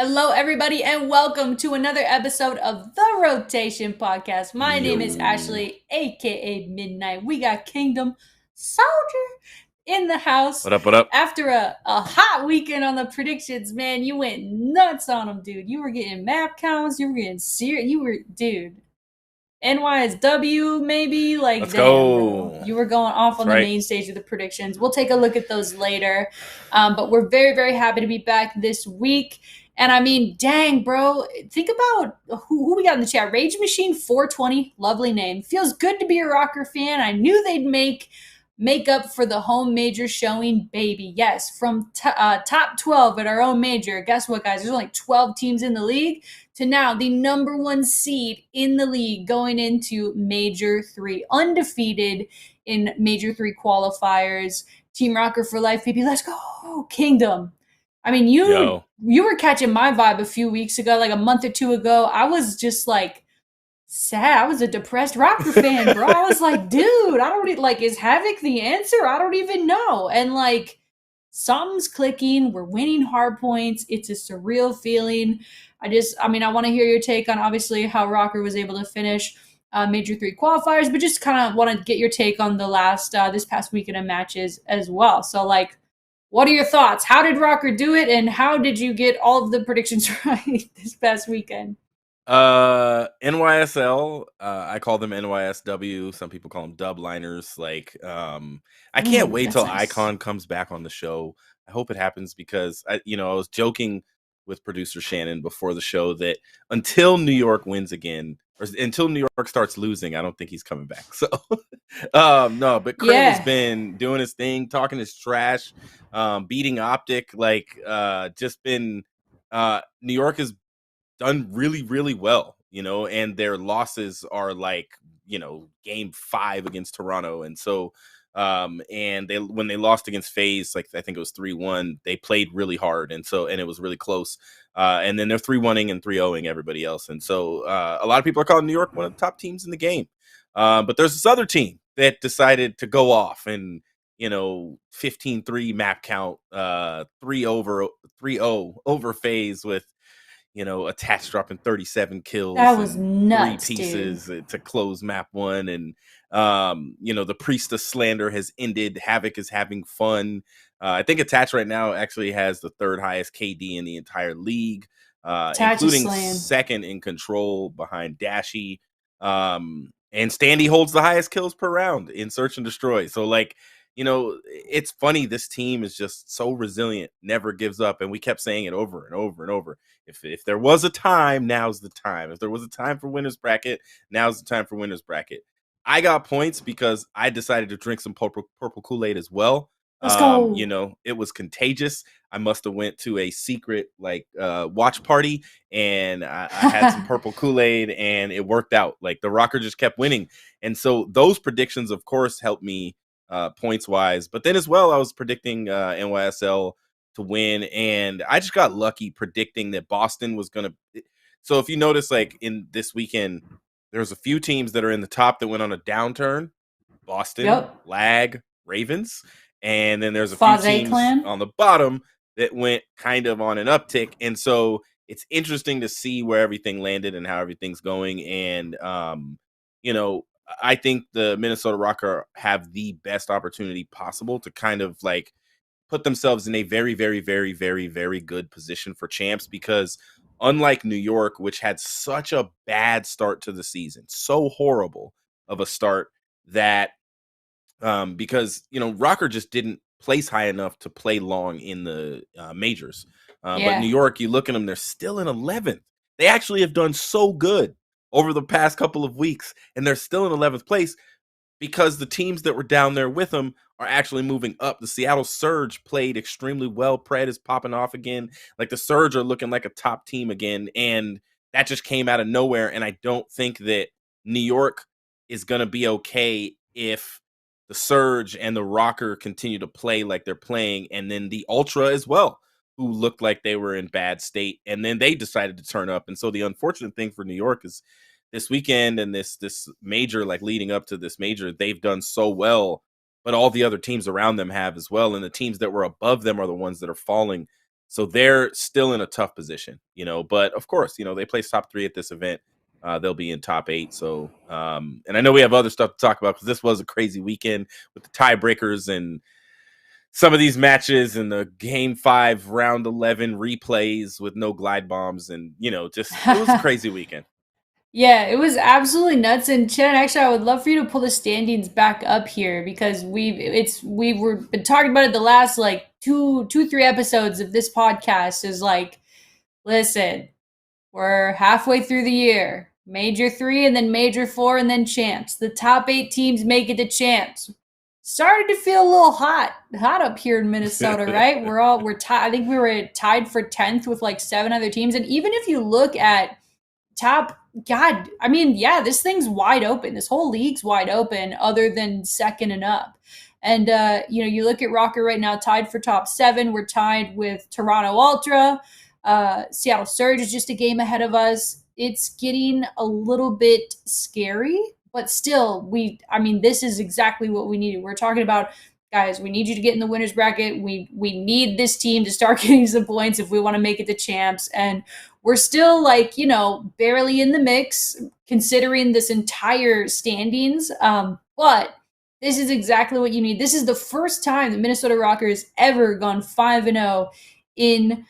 Hello, everybody, and welcome to another episode of the Rotation Podcast. My name is Yo. Ashley, aka MiDNiTE. We got Kingdom Soldier in the house. What up, what up? After a hot weekend on the predictions, man, you went nuts on them, dude. You were getting map counts, you were getting serious. Dude. NYSW, maybe? Like, Let's damn, bro. go. You were going off That's on the right. main stage of the predictions. We'll take a look at those later. But we're very, very happy to be back this week. And I mean, dang, bro. Think about who we got in the chat. Rage Machine 420, lovely name. Feels good to be a RØKKR fan. I knew they'd make up for the home major showing, baby. Yes, from top 12 at our own major. Guess what, guys? There's only 12 teams in the league to now the number one seed in the league going into Major 3. Undefeated in Major 3 qualifiers. Team RØKKR for life, baby. Let's go, Kingdom. I mean, you were catching my vibe a few weeks ago, like a month or two ago. I was just like sad. I was a depressed RØKKR fan, bro. I was like, dude, I don't like, is Havoc the answer? I don't even know. And like, something's clicking. We're winning hard points. It's a surreal feeling. I want to hear your take on obviously how RØKKR was able to finish Major 3 qualifiers, but just kind of want to get your take on the last, this past weekend of matches as well. So, like, what are your thoughts? How did RØKKR do it, and how did you get all of the predictions right this past weekend? NYSL, I call them NYSW. Some people call them dub liners. Like, I can't wait till Nice. Icon comes back on the show. I hope it happens because I was joking with producer Shannon before the show that until New York wins again, or until New York starts losing, I don't think he's coming back. So, no, but Craig has been doing his thing, talking his trash, beating Optic, like, just been, New York has done really, really well, and their losses are like, game 5 against Toronto. And so, and when they lost against FaZe, like I think it was 3-1, they played really hard. And it was really close. And then they're 3-1ing and 3-0ing everybody else. And so, a lot of people are calling New York one of the top teams in the game. But there's this other team that decided to go off and, 15-3 map count, 3-0 over FaZe with, Attach dropping 37 kills. That was and nuts, 3 pieces dude. to close map 1. And, the Priestess slander has ended. Havoc is having fun. I think Attach right now actually has the 3rd highest KD in the entire league, including 2nd in control behind Dashy. And Standy holds the highest kills per round in Search and Destroy. So, like, it's funny. This team is just so resilient, never gives up. And we kept saying it over and over and over. If there was a time, now's the time. If there was a time for winner's bracket, now's the time for winner's bracket. I got points because I decided to drink some purple Kool-Aid as well. Let's go. It was contagious. I must have went to a secret watch party, and I had some purple Kool-Aid, and it worked out. Like, the RØKKR just kept winning. And so those predictions, of course, helped me points wise. But then as well, I was predicting NYSL to win, and I just got lucky predicting that Boston was going to. So if you notice, like, in this weekend, there's a few teams that are in the top that went on a downturn. Boston, Lag, Ravens. And then there's a few teams on the bottom that went kind of on an uptick. And so it's interesting to see where everything landed and how everything's going. And, I think the Minnesota RØKKR have the best opportunity possible to kind of like put themselves in a very, very, very, very, very good position for champs, because unlike New York, which had such a bad start to the season, so horrible of a start that because, RØKKR just didn't place high enough to play long in the majors. But New York, you look at them, they're still in 11th. They actually have done so good over the past couple of weeks, and they're still in 11th place because the teams that were down there with them are actually moving up. The Seattle Surge played extremely well. Pred is popping off again. Like, the Surge are looking like a top team again, and that just came out of nowhere. And I don't think that New York is going to be okay if the Surge and the RØKKR continue to play like they're playing, and then the Ultra as well, who looked like they were in bad state, and then they decided to turn up. And so the unfortunate thing for New York is this weekend and this major, like leading up to this major, they've done so well, but all the other teams around them have as well, and the teams that were above them are the ones that are falling. So they're still in a tough position, but of course, they place top 3 at this event. They'll be in top 8. So, and I know we have other stuff to talk about because this was a crazy weekend with the tiebreakers and some of these matches and the game 5 round 11 replays with no glide bombs. And, just, it was a crazy weekend. Yeah, it was absolutely nuts. And Shannon, actually, I would love for you to pull the standings back up here because we've been talking about it the last like two, 3 episodes of this podcast. Is like, listen, we're halfway through the year, Major 3 and then Major 4 and then champs. The top 8 teams make it to champs. Started to feel a little hot up here in Minnesota, right? We're tied. I think we were tied for 10th with like 7 other teams, and even if you look at top, God, I mean, yeah, this thing's wide open. This whole league's wide open, other than second and up. And you look at RØKKR right now, tied for top 7. We're tied with Toronto Ultra. Seattle Surge is just a game ahead of us. It's getting a little bit scary, but still, this is exactly what we needed. We're talking about, guys, we need you to get in the winners bracket. We need this team to start getting some points if we want to make it to champs. And we're still barely in the mix considering this entire standings. But this is exactly what you need. This is the first time the Minnesota RØKKR has ever gone 5-0 in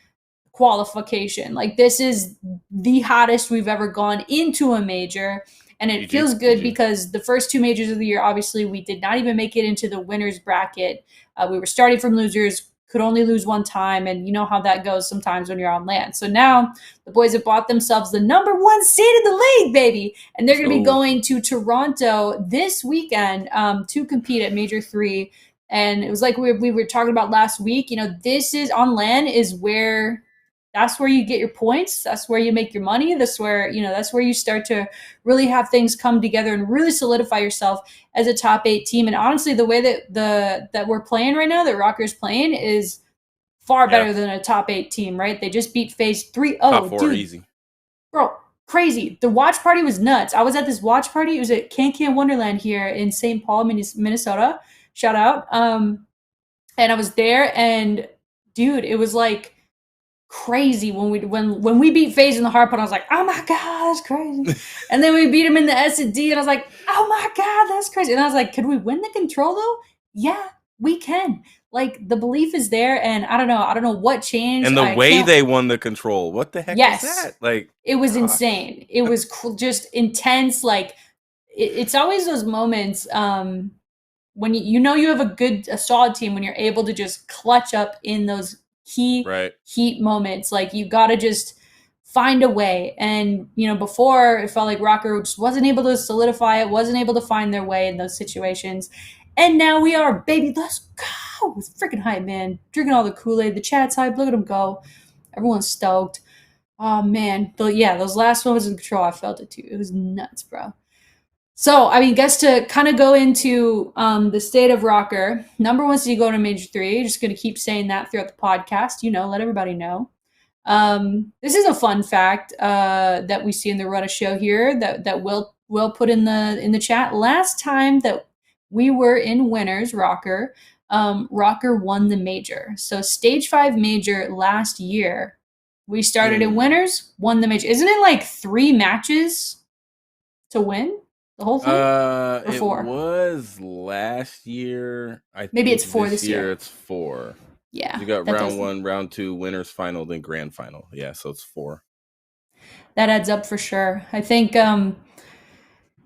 qualification. Like, this is the hottest we've ever gone into a major. And it feels good because the first 2 majors of the year, obviously, we did not even make it into the winners bracket. We were starting from losers, could only lose 1 time. And you know how that goes sometimes when you're on land. So now the boys have bought themselves the number 1 seed in the league, baby. And they're going to be going to Toronto this weekend to compete at Major 3. And it was like we were talking about last week. This is on land is where... That's where you get your points. That's where you make your money. That's where you start to really have things come together and really solidify yourself as a top 8 team. And honestly, the way that we're playing right now, that RØKKR's playing, is far better than a top 8 team, right? They just beat FaZe 3-0. Top 4 dude, easy. Bro, crazy. The watch party was nuts. I was at this watch party. It was at Can Wonderland here in St. Paul, Minnesota. Shout out. And I was there, and dude, it was like crazy when we beat FaZe in the hard part. I was like, oh my god, that's crazy. And then we beat him in the S&D, and I was like, oh my god, that's crazy. And I was like, could we win the control though? Yeah, we can. Like, the belief is there, and I don't know what changed. And the way they won the control, what the heck is that? Like, it was insane. It was just intense. Like, it's always those moments when you have a solid team, when you're able to just clutch up in those key heat moments. Like, you got to just find a way. And before, it felt like RØKKR just wasn't able to solidify it, wasn't able to find their way in those situations. And now we are, baby. Let's go. It's freaking hype, man. Drinking all the Kool-Aid. The chat's hype. Look at them go. Everyone's stoked. Oh man, those last moments of control, I felt it too. It was nuts, bro. So, guess to kind of go into the state of RØKKR, number 1 seed going to Major 3. Just going to keep saying that throughout the podcast. Let everybody know. This is a fun fact that we see in the Rudda show here that we'll put in the chat. Last time that we were in winners, RØKKR, RØKKR won the major. So stage 5 major last year, we started in winners, won the major. Isn't it like 3 matches to win? The whole thing? Or 4? It was last year. Maybe it's 4 this year. It's 4. Yeah. You got round 1, round 2, winners final, then grand final. Yeah, so it's 4. That adds up for sure. I think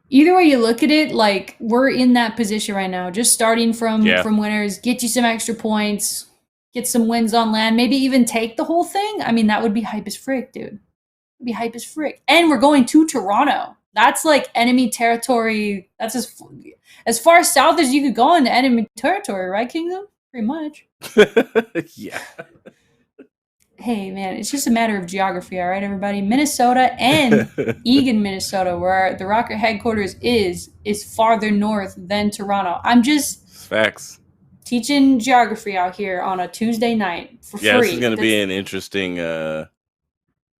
either way you look at it, like, we're in that position right now. Just starting from winners, get you some extra points, get some wins on land, maybe even take the whole thing. That would be hype as frick, dude. It would be hype as frick. And we're going to Toronto. That's like enemy territory. That's as far south as you could go into enemy territory, right, Kingdom? Pretty much. Yeah. Hey, man, it's just a matter of geography, all right, everybody? Minnesota and Eagan, Minnesota, where the RØKKR headquarters is farther north than Toronto. I'm just facts teaching geography out here on a Tuesday night for free. This is going to be an interesting...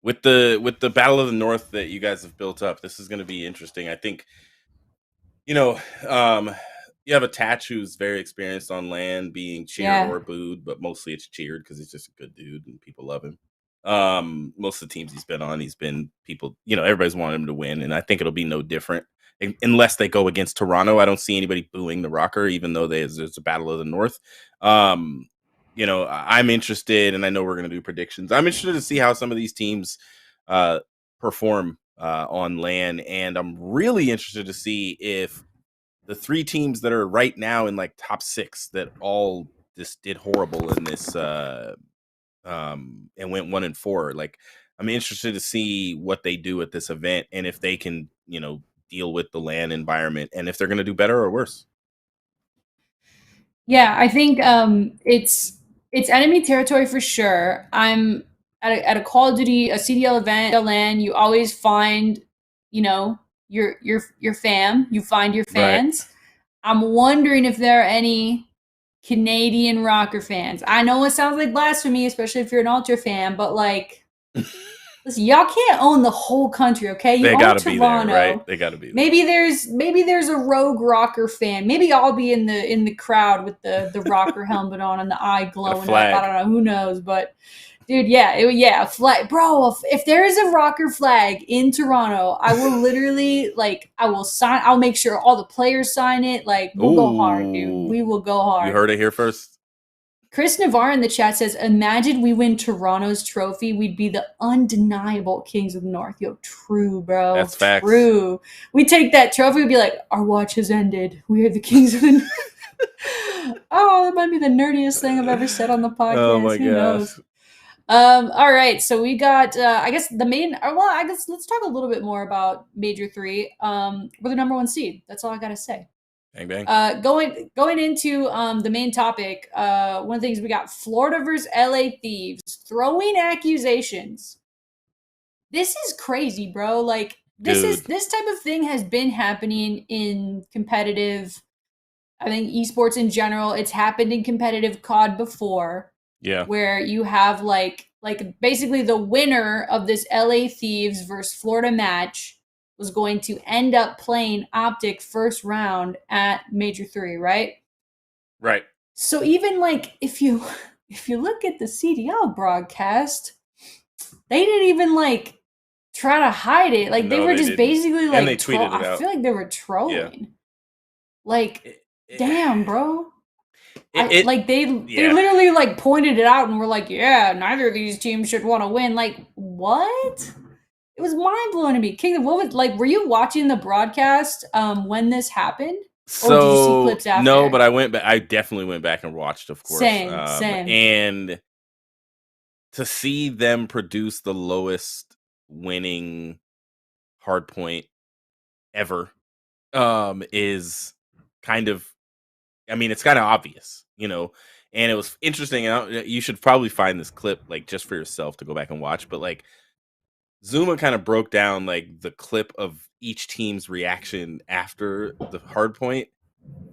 With the Battle of the North that you guys have built up, this is going to be interesting. I think, You have a Tatch who's very experienced on land, being cheered Yeah. or booed, but mostly it's cheered because he's just a good dude and people love him. Most of the teams he's been on, he's been people, everybody's wanted him to win, and I think it'll be no different unless they go against Toronto. I don't see anybody booing the RØKKR, even though there's a Battle of the North. I'm interested, and I know we're going to do predictions. I'm interested to see how some of these teams perform on LAN, and I'm really interested to see if the three teams that are right now in like top 6 that all just did horrible in this and went 1-4. Like, I'm interested to see what they do at this event and if they can, deal with the LAN environment and if they're going to do better or worse. Yeah, I think it's enemy territory for sure. I'm at a Call of Duty, a CDL event, a LAN. You always find, your fam. You find your Right. fans. I'm wondering if there are any Canadian RØKKR fans. I know it sounds like blasphemy, especially if you're an Ultra fan, but like, listen, y'all can't own the whole country, okay? You They own gotta be there, Toronto. right? They gotta be there. Maybe there's a rogue RØKKR fan. Maybe I'll be in the crowd with the RØKKR helmet on and the eye glowing up. I don't know, who knows, but dude, a flag, bro. If there is a RØKKR flag in Toronto, I will literally I'll make sure all the players sign it. Like, we'll go hard, dude. We will go hard. You heard it here first. Chris Navarre in the chat says, imagine we win Toronto's trophy. We'd be the undeniable Kings of the North. Yo, true, bro. That's facts. True. We take that trophy, we'd be like, our watch has ended. We are the Kings of the North. Oh, that might be the nerdiest thing I've ever said on the podcast. Oh my Who gosh. knows? All right, so we got I guess let's talk a little bit more about Major 3. We're the number 1 seed. That's all I gotta say. Bang bang. Going into the main topic, one of the things we got: Florida versus LA Thieves throwing accusations. This is crazy, bro. Like, this type of thing has been happening in competitive, I think, esports in general. It's happened in competitive COD before. Yeah. Where you have like basically the winner of this LA Thieves versus Florida match was going to end up playing Optic first round at Major 3, right? Right. So even like if you look at the CDL broadcast, they didn't even like try to hide it. Like, they were just basically like, and they tweeted it out. I feel like they were trolling. Yeah. Like, damn, bro. They literally like pointed it out and were like, yeah, neither of these teams should want to win. Like, what? It was mind blowing to me. Kingdom, were you watching the broadcast when this happened? So, or did you see clips after? No, but I definitely went back and watched, of course. Same. And to see them produce the lowest winning hardpoint ever is kind of, it's kind of obvious, and it was interesting. You should probably find this clip, like, just for yourself to go back and watch. But like, Zuma kind of broke down like the clip of each team's reaction after the hardpoint,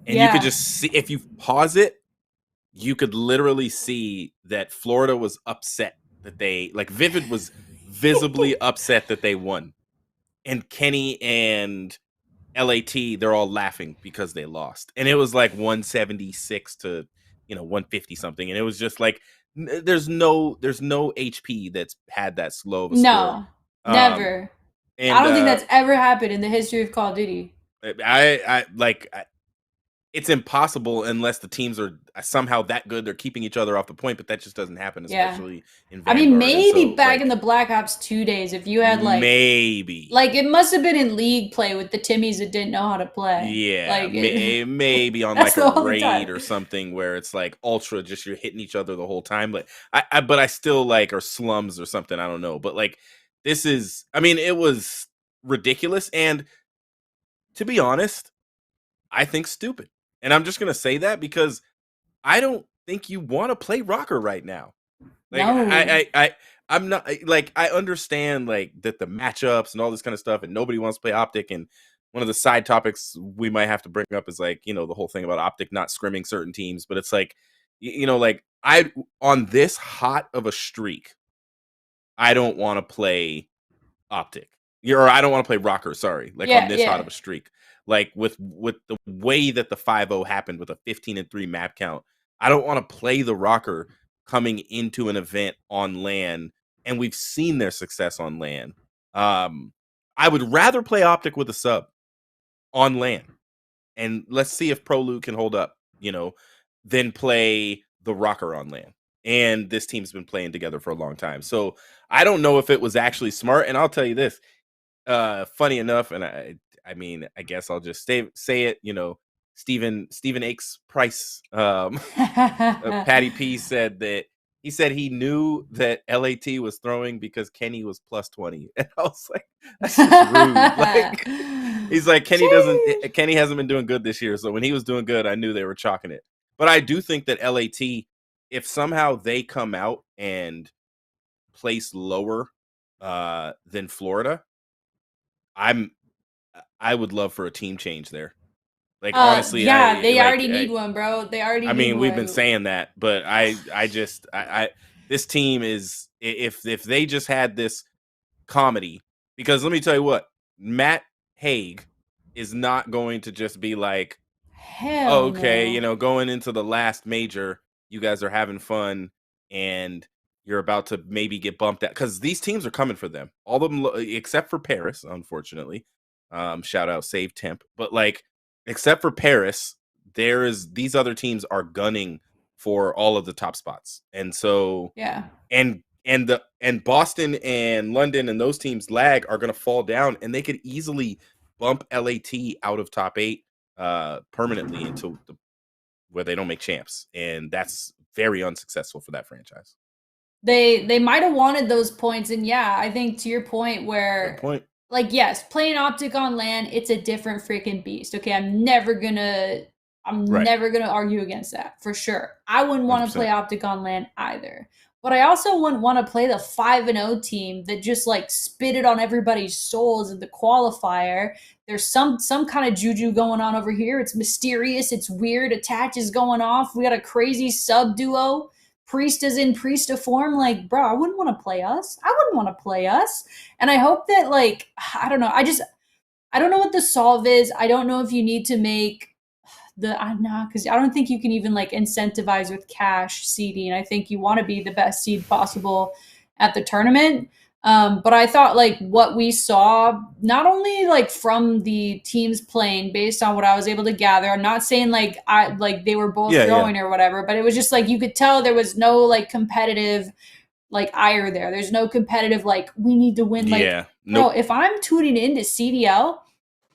and you could just see, if you pause it, you could literally see that Florida was upset that they, like, Vivid was visibly upset that they won, and Kenny and LAT, they're all laughing because they lost, and it was like 176 to 150 something, and it was just like, there's no HP that's had that slow of a score. Never. And I don't think that's ever happened in the history of Call of Duty. It's impossible unless the teams are somehow that good. They're keeping each other off the point, but that just doesn't happen, especially in Vanguard. Maybe back in the Black Ops 2 days, if you had maybe it must have been in league play with the Timmies that didn't know how to play. Yeah, maybe on like a raid or something where it's like ultra, just you're hitting each other the whole time. But I still like, or slums or something. I don't know, but like, this is, it was ridiculous, and to be honest, I think stupid. And I'm just gonna say that because I don't think you want to play RØKKR right now. Like, no. I'm not, like, I understand like that the matchups and all this kind of stuff, and nobody wants to play Optic. And one of the side topics we might have to bring up is like, the whole thing about Optic not scrimming certain teams. But it's like, like, on this hot of a streak, I don't want to play Optic. Or I don't want to play RØKKR, sorry. Like, on this hot of a streak. like with the way that the 5-0 happened with a 15-3 map count, I don't want to play the RØKKR coming into an event on LAN, and we've seen their success on LAN. I would rather play Optic with a sub on LAN, and let's see if Prolute can hold up, than play the RØKKR on LAN. And this team's been playing together for a long time. So I don't know if it was actually smart. And I'll tell you this, funny enough, and I mean, I guess I'll just say it, Stephen Aches Price, Patty P said that he knew that LAT was throwing because Kenny was plus 20. And I was like, that's just rude. Like, he's like, Kenny hasn't been doing good this year. So when he was doing good, I knew they were chalking it. But I do think that LAT, if somehow they come out and place lower than Florida, I would love for a team change there. Like, honestly, yeah, they already need one, bro. They already. I mean, we've been saying that, but I this team is, if they just had this comedy, because let me tell you what, Matt Haig is not going to just be like, hell okay, no. Going into the last major, you guys are having fun and you're about to maybe get bumped out, because these teams are coming for them, all of them except for Paris, unfortunately. Shout out Save Temp, but like, except for Paris, these other teams are gunning for all of the top spots. And so, yeah, and Boston and London and those teams lag are going to fall down, and they could easily bump LAT out of top 8 permanently into where they don't make champs, and that's very unsuccessful for that franchise. They might have wanted those points, and yeah, I think to your point where, like, yes, playing Optic on LAN, it's a different freaking beast. Okay, I'm never gonna argue against that, for sure. I wouldn't want to play Optic on LAN either. But I also wouldn't want to play the 5-0 team that just like spit it on everybody's souls in the qualifier. There's some kind of juju going on over here. It's mysterious. It's weird. Attach is going off. We got a crazy sub duo. Priest is in Priesta form. Like, bro, I wouldn't want to play us. I wouldn't want to play us. And I hope that, like, I don't know. I don't know what the solve is. I don't know if you need to make because I don't think you can even like incentivize with cash seeding. I think you want to be the best seed possible at the tournament. But I thought like what we saw, not only like from the teams playing based on what I was able to gather, I'm not saying like they were both throwing or whatever, but it was just like you could tell there was no like competitive like ire there. There's no competitive like we need to win. Like, no, if I'm tuning into CDL,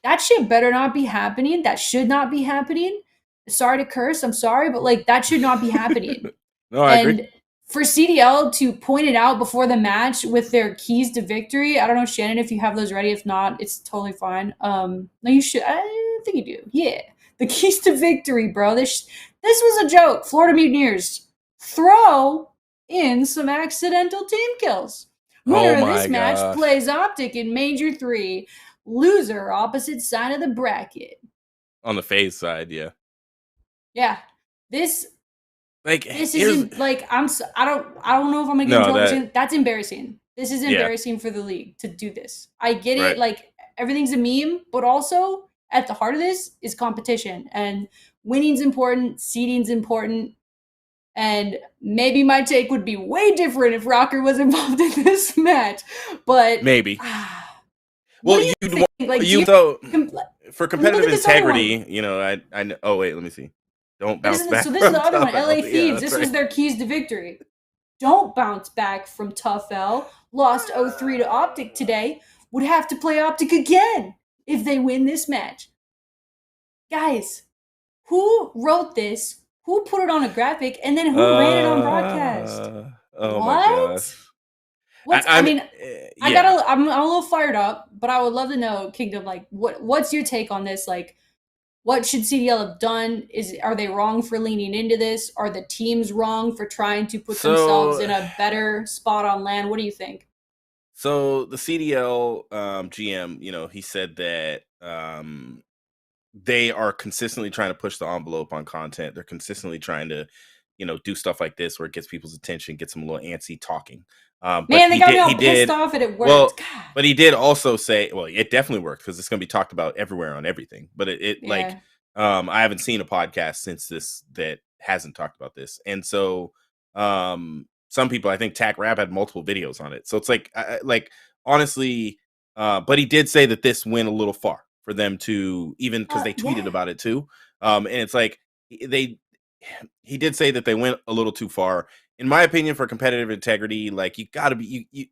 that shit better not be happening. That should not be happening. Sorry to curse. I'm sorry, but like that should not be happening. No, I agree. For CDL to point it out before the match with their keys to victory, I don't know, Shannon, if you have those ready. If not, it's totally fine. No, you should. I think you do. Yeah, the keys to victory, bro. This was a joke. Florida Mutineers, throw in some accidental team kills. Winner of this match plays Optic in Major 3. Loser, opposite side of the bracket. On the FaZe side, yeah. Yeah. This isn't like I don't know if I'm gonna get into it. That's embarrassing. This is embarrassing for the league to do this. I get it, like everything's a meme, but also at the heart of this is competition, and winning's important, seeding's important, and maybe my take would be way different if RØKKR was involved in this match. But maybe. Well, for competitive integrity, I know. Oh wait, let me see. Don't bounce back. So this is the other one. LA Thieves. This was their keys to victory. Don't bounce back from Tough L. Lost 0-3 to Optic today. Would have to play Optic again if they win this match. Guys, who wrote this? Who put it on a graphic? And then who ran it on broadcast? Oh my gosh. I'm a little fired up, but I would love to know, Kingdom, like what's your take on this? Like, what should CDL have done? Are they wrong for leaning into this? Are the teams wrong for trying to put themselves in a better spot on LAN? What do you think? So the CDL GM, he said that they are consistently trying to push the envelope on content. They're consistently trying to, do stuff like this where it gets people's attention, gets them a little antsy talking. Man, they got me all pissed off and it worked. Well, But he did also say, well, it definitely worked because it's going to be talked about everywhere on everything. But it like, Yeah. I haven't seen a podcast since this that hasn't talked about this. And so, some people, I think Tack Rap had multiple videos on it. So it's like honestly, but he did say that this went a little far for them to, even because they tweeted Yeah. about it too. And it's like they, he did say that they went a little too far. In my opinion, for competitive integrity, like you got to be, you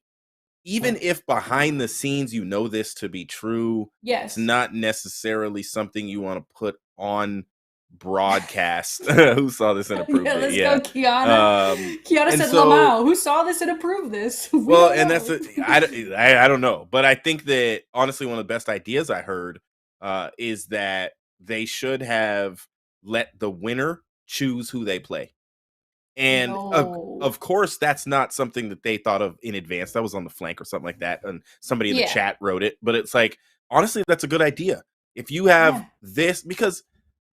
even if behind the scenes you know this to be true, it's Yes. not necessarily something you want to put on broadcast. Who saw this and approved Yeah, it? let's Yeah. go, Kiana. Um, Kiana and said, so, Lamau, who saw this and approved this? We well, don't and that's know. a, I don't know, but I think that honestly, one of the best ideas I heard is that they should have let the winner choose who they play. And Yo. of course, that's not something that they thought of in advance. That was on the flank or something like that. And somebody in the Yeah. chat wrote it. But it's like, honestly, that's a good idea. If you have Yeah. this, because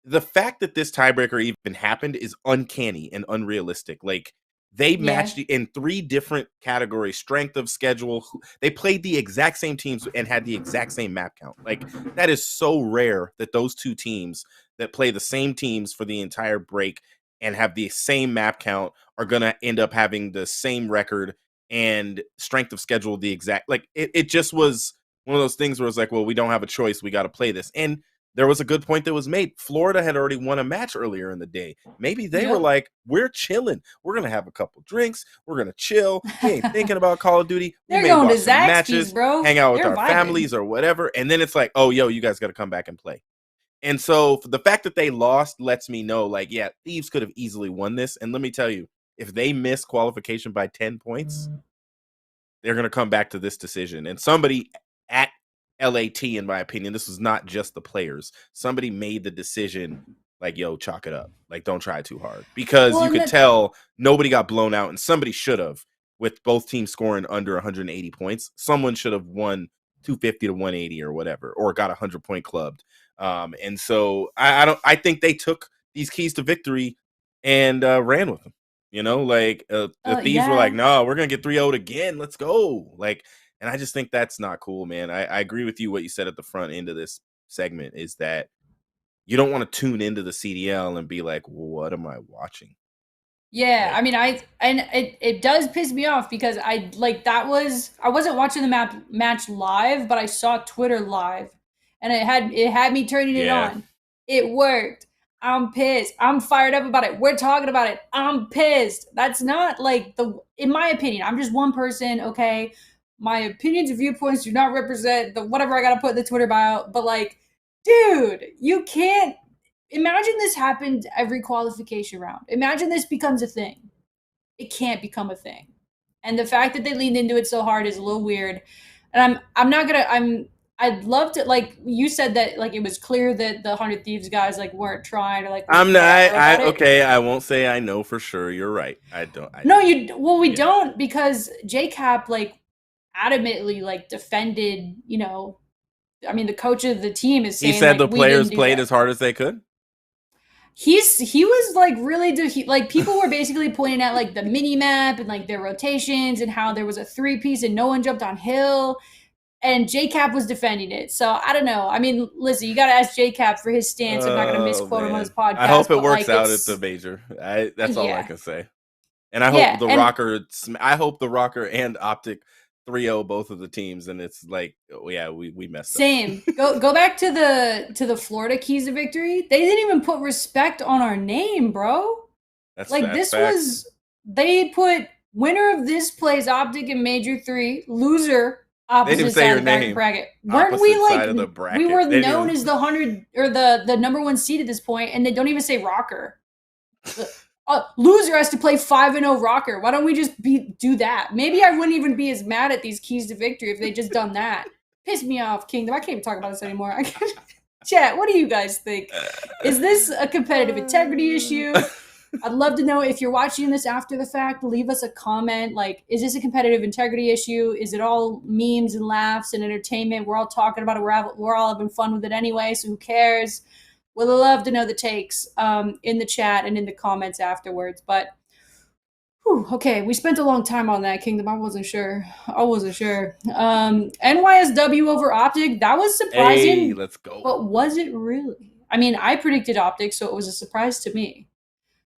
the fact that this tiebreaker even happened is uncanny and unrealistic. Like they Yeah. matched in three different categories: strength of schedule. They played the exact same teams and had the exact same map count. Like that is so rare that those two teams that play the same teams for the entire break and have the same map count are going to end up having the same record and strength of schedule the exact. Like it just was one of those things where it's like, well, we don't have a choice, we got to play this. And there was a good point that was made. Florida had already won a match earlier in the day. Maybe they were Yep. like, we're chilling. We're going to have a couple drinks. We're going to chill. We ain't thinking about Call of Duty. We They're may going to watch some Zaxby's, matches, bro. hang out with They're our vibing. families or whatever. And then it's like, oh, yo, you guys got to come back and play. And so the fact that they lost lets me know, like, yeah, Thieves could have easily won this. And let me tell you, if they miss qualification by 10 points, they're going to come back to this decision. And somebody at LAT, in my opinion, this was not just the players. Somebody made the decision like, yo, chalk it up. Like, don't try too hard. Because Well, you and could the, tell nobody got blown out, and somebody should have, with both teams scoring under 180 points. Someone should have won 250 to 180 or whatever, or got 100-point clubbed. And so I think they took these keys to victory and ran with them. You know, like the Thieves were like, yeah. no, we're gonna get 3-0'd again. Let's go. Like, and I just think that's not cool, man. I agree with you what you said at the front end of this segment is that you don't want to tune into the CDL and be like, what am I watching? Yeah, I Like, mean, it does piss me off because I like that was I wasn't watching the match live, but I saw Twitter live, and it had me turning it yeah. on. It worked. I'm pissed. I'm fired up about it. We're talking about it. I'm pissed. That's not like in my opinion. I'm just one person. Okay, my opinions and viewpoints do not represent the whatever I gotta put in the Twitter bio. But like, dude, you can't imagine this happened every qualification round. Imagine this becomes a thing. It can't become a thing. And the fact that they leaned into it so hard is a little weird. And I'm not gonna I'd love to like you said that like it was clear that the 100 Thieves guys like weren't trying or like were I'm not whatever about it. okay, I won't say I know for sure. You're right. I No, don't. you well we Yeah. don't because JCap like adamantly like defended, I mean the coach of the team is He saying said like the we didn't players do played that. as hard as they could. He was like really like people were basically pointing at like the mini map and like their rotations and how there was a three piece and no one jumped on hill and JCap was defending it. So I don't know. I mean, listen, you got to ask JCap for his stance. I'm not going to Oh misquote him on his man. I podcast, hope it but works like out at the it's major. That's all I yeah, can say. And I hope yeah, the and RØKKR. I hope the RØKKR and Optic 3-0 both of the teams, and it's like, oh, yeah, we messed up. same. Go back to the Florida keys to victory. They didn't even put respect on our name, bro. Like That's this facts. was they put winner of this plays optic in major three, loser They didn't even opposite say side your of the back name. bracket. Weren't we Opposite like side of the we bracket. were They didn't known even. as the 100 or the number one seed at this point, and they don't even say RØKKR. Loser has to play 5-0 RØKKR. Why don't we just do that? Maybe I wouldn't even be as mad at these keys to victory if they just done that. Piss me off, Kingdom. I can't even talk about this anymore. Chat, what do you guys think? Is this a competitive integrity issue? I'd love to know if you're watching this after the fact. Leave us a comment. Like, is this a competitive integrity issue? Is it all memes and laughs and entertainment? We're all talking about it. We're all having fun with it anyway. So who cares? We'd love to know the takes in the chat and in the comments afterwards. But Whew, okay, we spent a long time on that, Kingdom. I wasn't sure. I wasn't sure. NYSW over Optic, that was Hey, surprising, let's go. but was it really? I mean, I predicted Optic, so it was a surprise to me.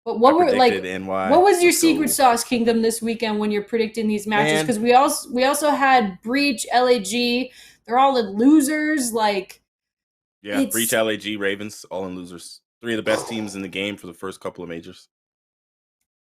But I what were predicted like what NY. was your Let's secret go. sauce, Kingdom, this weekend when you're predicting these matches? Man, Because we also had Breach, LAG, they're all in losers. Like yeah, Breach, it's LAG, Ravens, all in losers. Three of the best teams in the game for the first couple of majors.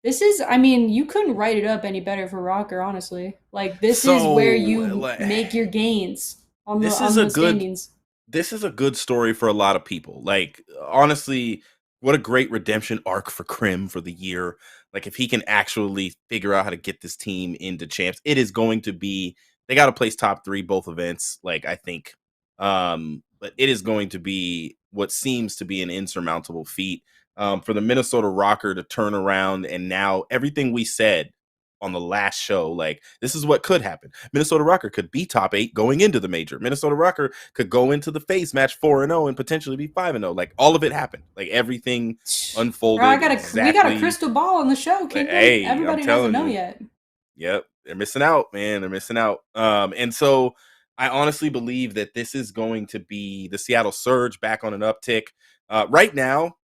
this is, I mean, you couldn't write it up any better for RØKKR, honestly. Like this is So, where you like, make your gains on the this is a good standings. this is a good story for a lot of people. Like, honestly, what a great redemption arc for Krim for the year. Like, if he can actually figure out how to get this team into champs, it is going to be, they got to place top three both events. Like, I think, but it is going to be what seems to be an insurmountable feat for the Minnesota RØKKR to turn around. And now everything we said on the last show, like, this is what could happen. Minnesota RØKKR could be top 8 going into the major. Minnesota RØKKR could go into the FaZe match 4-0 and potentially be 5-0. Like, all of it happened. Like, everything Bro, I unfolded got a we got a exactly. crystal ball on the show, Like, Kingdom. hey, I'm Everybody doesn't telling know you. yet. Yep, they're missing out, man. They're missing out. And so I honestly believe that this is going to be the Seattle Surge back on an uptick. Right now,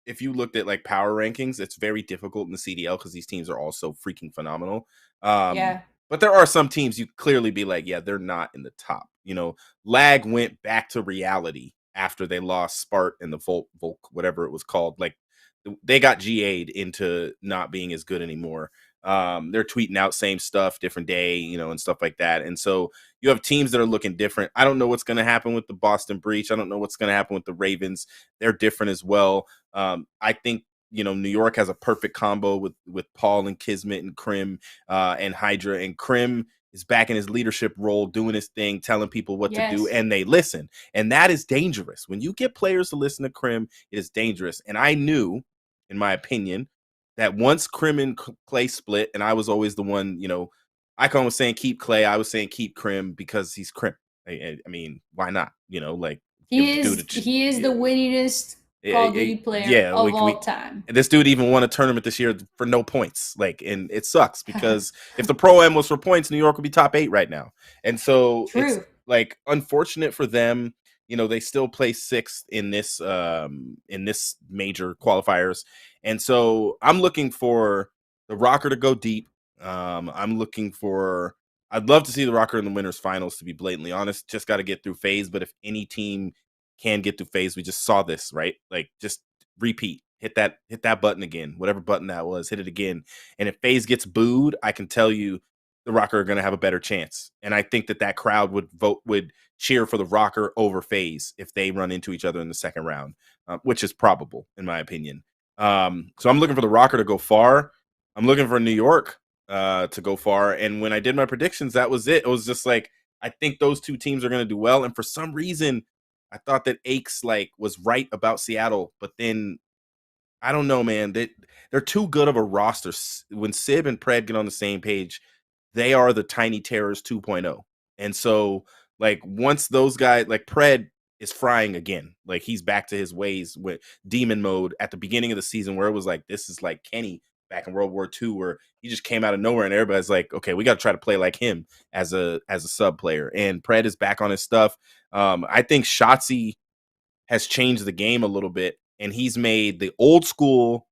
if you looked at like power rankings, it's very difficult in the CDL because these teams are all so freaking phenomenal. Yeah. But there are some teams you clearly be like, yeah, they're not in the top. You know, Lag went back to reality after they lost Spart and the Volk, whatever it was called. Like, they got GA'd into not being as good anymore. They're tweeting out same stuff, different day, you know, and stuff like that. And so you have teams that are looking different. I don't know what's going to happen with the Boston Breach. I don't know what's going to happen with the Ravens. They're different as well. I think, you know, New York has a perfect combo with Paul and Kismet and Krim and Hydra, and Krim is back in his leadership role, doing his thing, telling people what to do, Yes. and they listen. And that is dangerous. When you get players to listen to Krim, it is dangerous. And I knew, in my opinion, that once Krim and Clay split, and I was always the one, you know, Icon was saying keep Clay, I was saying keep Krim because he's Krim. I mean, why not? You know, like, give He the dude is he is the winningest Call of Duty player yeah, of all we time. and this dude even won a tournament this year for no points. Like, and it sucks because if the Pro Am was for points, New York would be top 8 right now. And so it's True. like unfortunate for them. You know, they still play 6th in this major qualifiers. And so I'm looking for the RØKKR to go deep. I'm looking for, I'd love to see the RØKKR in the winners finals, to be blatantly honest. Just got to get through FaZe, but if any team can get through FaZe, we just saw this, right? Like, just repeat, hit that button again, whatever button that was, hit it again. And if FaZe gets booed, I can tell you the RØKKR are going to have a better chance. And I think that crowd would cheer for the RØKKR over FaZe if they run into each other in the second round, which is probable in my opinion. So I'm looking for the RØKKR to go far. I'm looking for New York to go far. And when I did my predictions, that was it. It was just like, I think those two teams are going to do well. And for some reason, I thought that Aches like was right about Seattle, but then I don't know, man. They're too good of a roster. When Sib and Pred get on the same page, they are the Tiny Terrors 2.0. And so, like, once those guys, like Pred is frying again, like he's back to his ways with demon mode at the beginning of the season, where it was like, this is like Kenny back in World War II, where he just came out of nowhere and everybody's like, okay, we got to try to play like him as a sub player. And Pred is back on his stuff. I think Shotzi has changed the game a little bit, and he's made the old school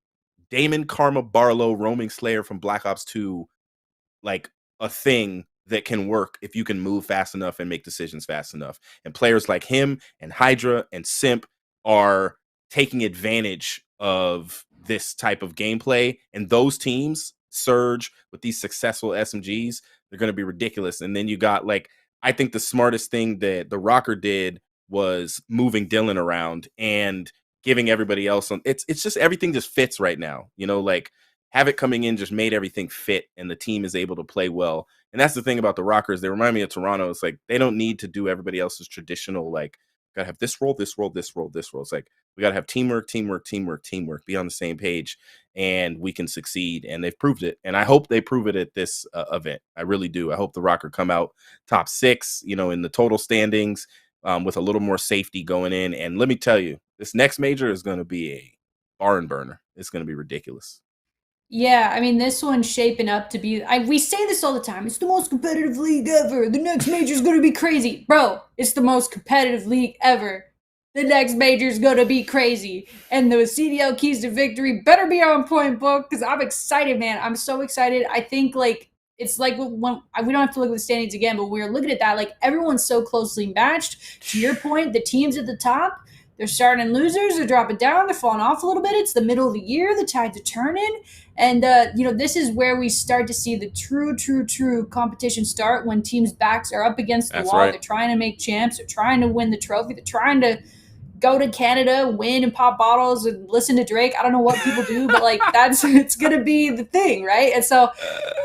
Damon Karma Barlow roaming Slayer from Black Ops 2 like a thing that can work if you can move fast enough and make decisions fast enough. And players like him and Hydra and Simp are taking advantage of this type of gameplay. And those teams surge with these successful SMGs. They're going to be ridiculous. And then you got like, I think the smartest thing that the RØKKR did was moving Dylan around and giving everybody else on. It's just everything just fits right now. You know, like Havoc coming in just made everything fit, and the team is able to play well. And that's the thing about the RØKKRs. They remind me of Toronto. It's like they don't need to do everybody else's traditional, like, gotta have this role, this role, this role, this role. It's like we gotta have teamwork, teamwork, teamwork, teamwork, be on the same page, and we can succeed. And they've proved it. And I hope they prove it at this event. I really do. I hope the RØKKR come out top 6, you know, in the total standings, with a little more safety going in. And let me tell you, this next major is going to be a barn burner. It's going to be ridiculous. Yeah, I mean, this one's shaping up to be. We say this all the time. It's the most competitive league ever. The next major is going to be crazy. Bro, it's the most competitive league ever. The next major is going to be crazy. And the CDL keys to victory better be on point, book, because I'm excited, man. I'm so excited. I think, like, it's like when we don't have to look at the standings again, but we're looking at that. Like, everyone's so closely matched. To your point, the teams at the top, they're starting in losers, they're dropping down, they're falling off a little bit. It's the middle of the year, the tides are turning. And this is where we start to see the true competition start when teams' backs are up against the That's wall. right. They're trying to make champs. They're trying to win the trophy. They're trying to go to Canada, win and pop bottles and listen to Drake. I don't know what people do, but like that's it's gonna be the thing, right? And so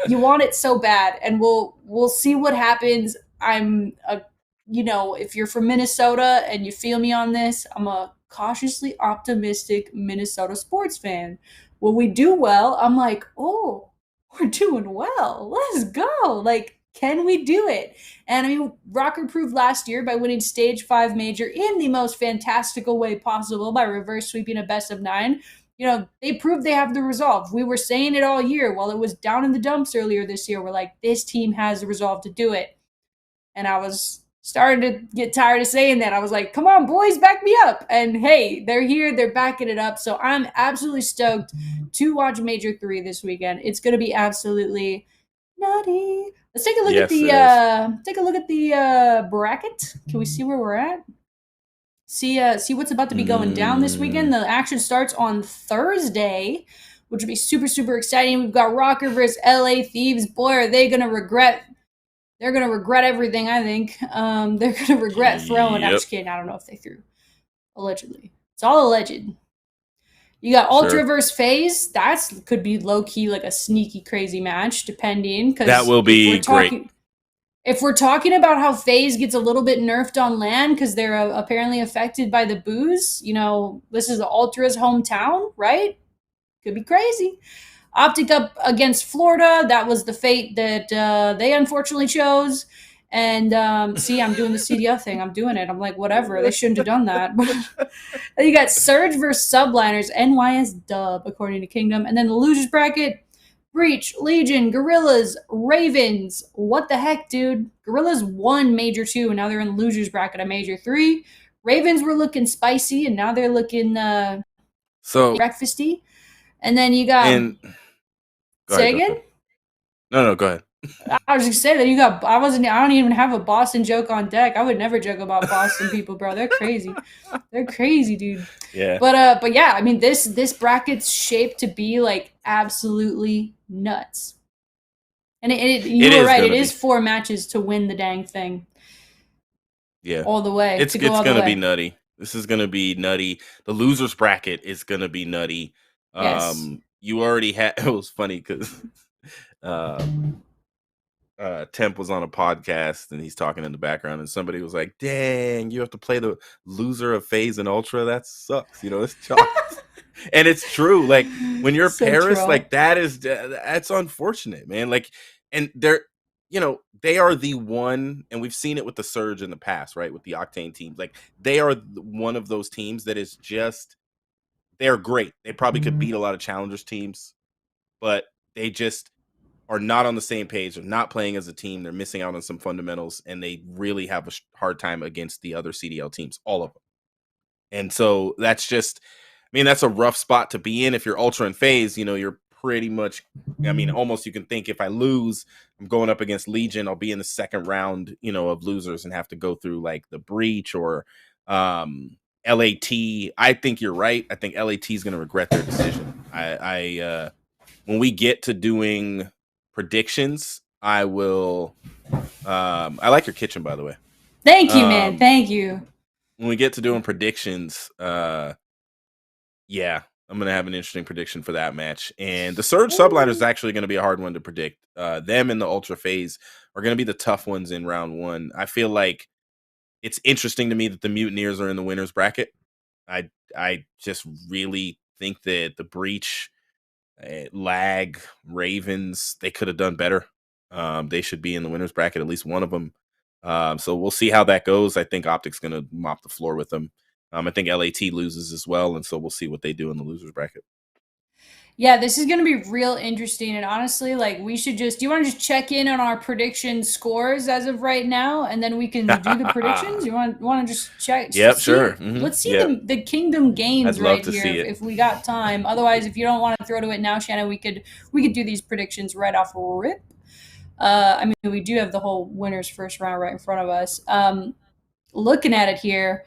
you want it so bad, and we'll see what happens. If you're from Minnesota and you feel me on this, I'm a cautiously optimistic Minnesota sports fan. When we do well, I'm like, oh, we're doing well. Let's go. Like, can we do it? And I mean, RØKKR proved last year by winning stage 5 major in the most fantastical way possible by reverse sweeping a best of 9. They proved they have the resolve. We were saying it all year while it was down in the dumps earlier this year. We're like, this team has the resolve to do it. And I was starting to get tired of saying that. I was like, come on, boys, back me up. And hey, they're here, they're backing it up. So I'm absolutely stoked to watch Major 3 this weekend. It's gonna be absolutely nutty. Let's take a look at Yes, the it is. bracket. Can we see where we're at? See what's about to be going down this weekend. The action starts on Thursday, which would be super exciting. We've got RØKKR versus LA Thieves. Boy, are they gonna regret. They're gonna regret everything. I think they're gonna regret throwing. I'm Yep. just kidding. I don't know if they threw. Allegedly, it's all alleged. You got Ultra Sure. versus FaZe. That's could be low key like a sneaky crazy match, depending. Because That will be great. If we're talking about how FaZe gets a little bit nerfed on land because they're apparently affected by the booze, this is the Ultra's hometown, right? Could be crazy. Optic up against Florida. That was the fate that they unfortunately chose. And see, I'm doing the CDF thing. I'm doing it. I'm like, whatever. They shouldn't have done that. But you got Surge versus Subliners, NYS dub, according to Kingdom. And then the losers bracket, Breach, Legion, Gorillas, Ravens. What the heck, dude? Gorillas won Major 2, and now they're in the losers bracket at Major 3. Ravens were looking spicy, and now they're looking breakfasty. And then you got... And Say again? No, go ahead. I was just saying that you got... I don't even have a Boston joke on deck. I would never joke about Boston people, bro. They're crazy. They're crazy, dude. Yeah. But yeah, I mean, this bracket's shaped to be like absolutely nuts. And you were right. It is 4 matches to win the dang thing. Yeah. All the way. It's going to be nutty. This is going to be nutty. The losers bracket is going to be nutty. Yes. You already had... It was funny because Temp was on a podcast and he's talking in the background and somebody was like, dang, you have to play the loser of FaZe and Ultra. That sucks. It's chalked. And it's true. Like when you're So Paris, true. like that's unfortunate, man. Like, and they're, they are the one, and we've seen it with the Surge in the past, right? With the Octane teams. Like they are one of those teams that is just, they're great. They probably could beat a lot of challengers teams, but they just are not on the same page. They're not playing as a team. They're missing out on some fundamentals, and they really have a hard time against the other CDL teams, all of them. And so that's just, that's a rough spot to be in. If you're Ultra and FaZe, you're pretty much, almost you can think if I lose, I'm going up against Legion, I'll be in the second round, of losers and have to go through like the Breach or LAT. I think you're right. I think LAT is going to regret their decision. I when we get to doing predictions, I will. I like your kitchen, by the way. Thank you, man. Thank you. When we get to doing predictions, yeah, I'm gonna have an interesting prediction for that match. And the Surge Subliner is actually going to be a hard one to predict. Them and the Ultra FaZe are going to be the tough ones in round 1. I feel like it's interesting to me that the Mutineers are in the winners bracket. I just really think that the Breach, Lag, Ravens, they could have done better. They should be in the winners bracket, at least one of them. So we'll see how that goes. I think Optic's going to mop the floor with them. I think LAT loses as well, and so we'll see what they do in the losers bracket. Yeah, this is going to be real interesting. And honestly, like, we should just, do you want to just check in on our prediction scores as of right now? And then we can do the predictions? You want to just check, Yep, see, sure. let's see Yep. the Kingdom I'd games love right to here see it. if we got time. Otherwise, if you don't want to throw to it now, Shannon, we could do these predictions right off rip. I mean, we do have the whole winners first round right in front of us. Looking at it here,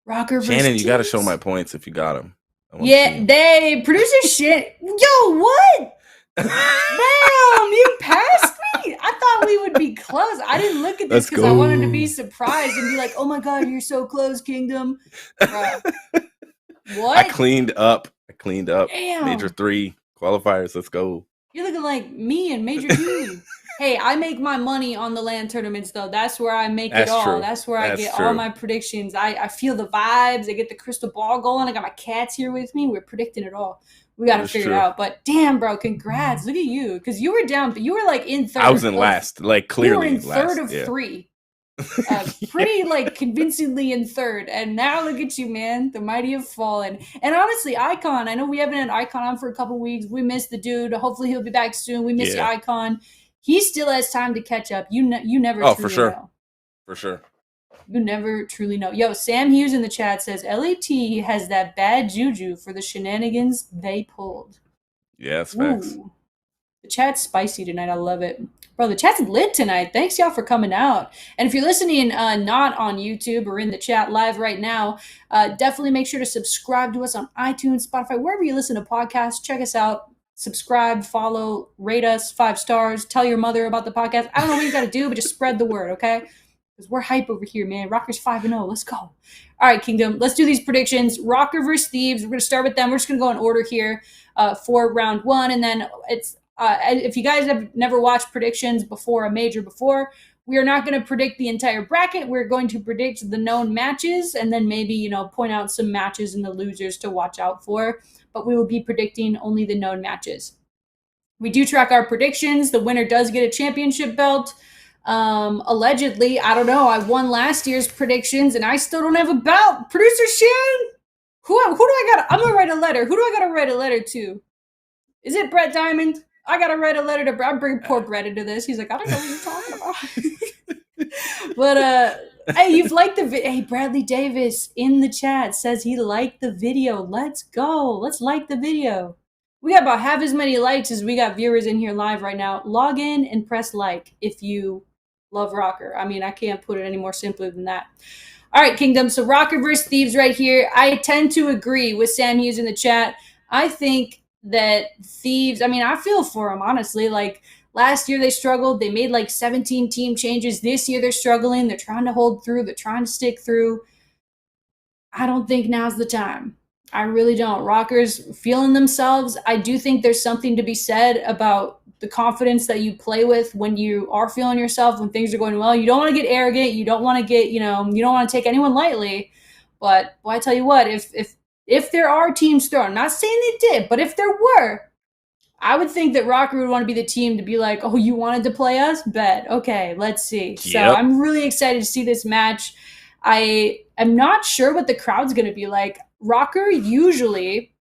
RØKKR versus Shannon, you got to show my Thieves. points if you got them. I want to see Yeah, them. they producer shit. Yo, what? Damn, you passed me. I thought we would be close. I didn't look at this Let's because I wanted to be go. surprised and be like, "Oh my god, you're so close, Kingdom." Bruh. I What? cleaned up. I cleaned up. Major Damn. 3 qualifiers. Let's go. You're looking like me in Major 2. Hey, I make my money on the LAN tournaments though. That's where I make it That's all. true. That's where I That's get all true. my predictions. I feel the vibes. I get the crystal ball going. I got my cats here with me. We're predicting it all. We got to That's figure it true. out. But damn, bro, congrats. Look at you. Because you were down, but you were like in I was third in of, last, like you were clearly in last. third of Yeah. 3. Yeah. Pretty like convincingly in third. And now look at you, man. The mighty have fallen. And honestly, Icon, I know we haven't had Icon on for a couple weeks. We missed the dude. Hopefully he'll be back soon. We miss you, Yeah. Icon. He still has time to catch up. You never Oh, truly for sure. know. For sure. You never truly know. Yo, Sam Hughes in the chat says LAT has that bad juju for the shenanigans they pulled. Yeah, that's facts. Ooh. The chat's spicy tonight. I love it. Bro, the chat's lit tonight. Thanks, y'all, for coming out. And if you're listening not on YouTube or in the chat live right now, definitely make sure to subscribe to us on iTunes, Spotify, wherever you listen to podcasts. Check us out. Subscribe, follow, rate us 5 stars. Tell your mother about the podcast. I don't know what you got to do, but just spread the word, okay? Because we're hype over here, man. RØKKR's 5-0. Let's go. All right, Kingdom. Let's do these predictions. RØKKR versus Thieves. We're going to start with them. We're just going to go in order here for round 1. And then it's if you guys have never watched predictions before, a major before, we are not going to predict the entire bracket. We're going to predict the known matches and then maybe, point out some matches and the losers to watch out for. But we will be predicting only the known matches. We do track our predictions. The winner does get a championship belt. Allegedly, I don't know. I won last year's predictions and I still don't have a belt. Producer Shan, who do I got? I'm gonna write a letter. Who do I gotta write a letter to? Is it Brett Diamond? I gotta write a letter to Brett. I'm bringing poor Brett into this. He's like, I don't know what you're talking about. But hey, you've liked the video. Hey, Bradley Davis in the chat says he liked the video. Let's go. Let's like the video. We got about half as many likes as we got viewers in here live right now. Log in and press like if you love RØKKR. I mean, I can't put it any more simply than that. All right, Kingdom. So RØKKR versus Thieves right here. I tend to agree with Sam Hughes in the chat. I think that Thieves, I mean, I feel for them, honestly. Like, last year they struggled. They made like 17 team changes. This year they're struggling. They're trying to hold through. They're trying to stick through. I don't think now's the time. I really don't. RØKKR's feeling themselves. I do think there's something to be said about the confidence that you play with when you are feeling yourself, when things are going well. You don't want to get arrogant. You don't want to get, you don't want to take anyone lightly. But boy, I tell you what, if there are teams thrown, I'm not saying they did, but if there were, I would think that RØKKR would want to be the team to be like, oh, you wanted to play us? Bet. Okay, let's see. Yep. So I'm really excited to see this match. I am not sure what the crowd's going to be like. RØKKR usually,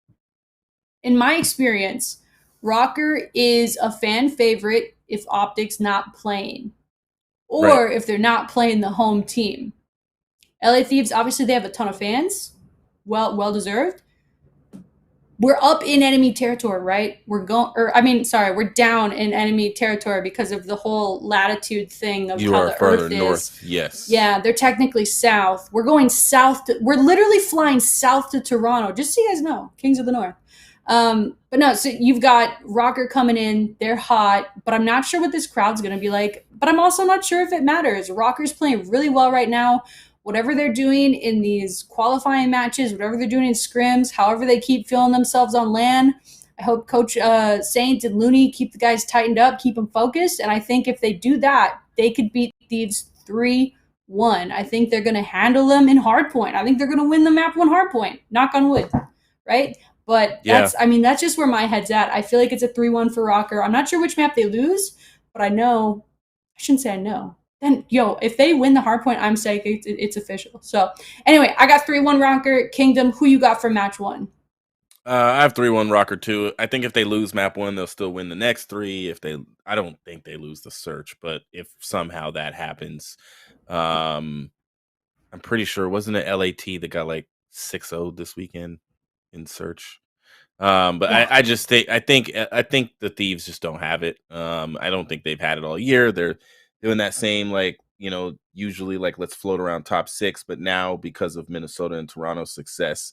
in my experience, RØKKR is a fan favorite if Optic's not playing or if they're not playing the home team. LA Thieves, obviously they have a ton of fans. Well deserved. We're up in enemy territory, right? We're down in enemy territory because of the whole latitude thing of You how are the further Earth north. is. Yes. Yeah, they're technically south. We're going south. We're literally flying south to Toronto, just so you guys know, Kings of the North. But no, so you've got RØKKR coming in. They're hot, but I'm not sure what this crowd's going to be like. But I'm also not sure if it matters. RØKKR's playing really well right now. Whatever they're doing in these qualifying matches, whatever they're doing in scrims, however they keep feeling themselves on LAN, I hope Coach Saint and Looney keep the guys tightened up, keep them focused. And I think if they do that, they could beat Thieves 3-1. I think they're going to handle them in hardpoint. I think they're going to win the map 1 hardpoint. Knock on wood, right? But that's just where my head's at. I feel like it's a 3-1 for RØKKR. I'm not sure which map they lose, but I shouldn't say I know. Then, if they win the hardpoint, I'm saying it's official. So, anyway, I got 3-1 RØKKR. Kingdom, who you got for match 1? I have 3-1 RØKKR 2. I think if they lose map 1, they'll still win the next 3. I don't think they lose the search, but if somehow that happens, I'm pretty sure wasn't it LAT that got like 6-0 this weekend in search. But Yeah, I just I think the Thieves just don't have it. I don't think they've had it all year. They're doing that same like usually like let's float around top 6, but now because of Minnesota and Toronto's success,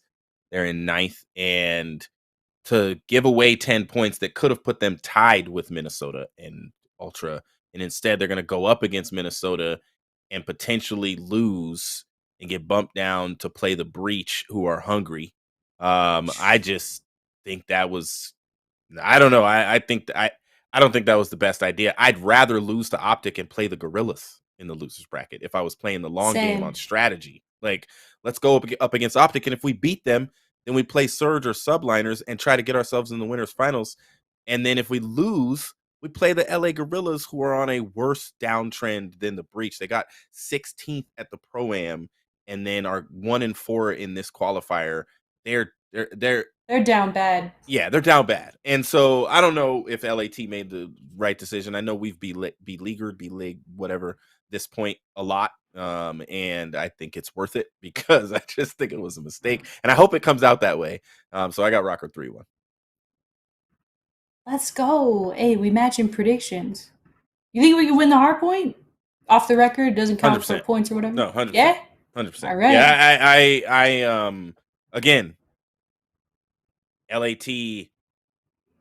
they're in ninth, and to give away 10 points that could have put them tied with Minnesota and Ultra, and instead they're going to go up against Minnesota and potentially lose and get bumped down to play the Breach, who are hungry. I just think that was, I don't know. I don't think that was the best idea. I'd rather lose to Optic and play the Gorillas in the losers bracket if I was playing the long game on same. strategy. Like, let's go up against Optic, and if we beat them, then we play Surge or Subliners and try to get ourselves in the winners finals. And then if we lose, we play the LA Gorillas, who are on a worse downtrend than the Breach. They got 16th at the Pro Am, and then are 1-4 in this qualifier. They're They're down bad. Yeah, they're down bad. And so I don't know if LAT made the right decision. I know we've beleaguered, whatever, this point a lot. And I think it's worth it because I just think it was a mistake. And I hope it comes out that way. So I got RØKKR 3-1. Let's go. Hey, we match in predictions. You think we can win the hard point? Off the record, doesn't count for 100%. points or whatever. No, 100%. Yeah. 100%. All Yeah, right. again, LAT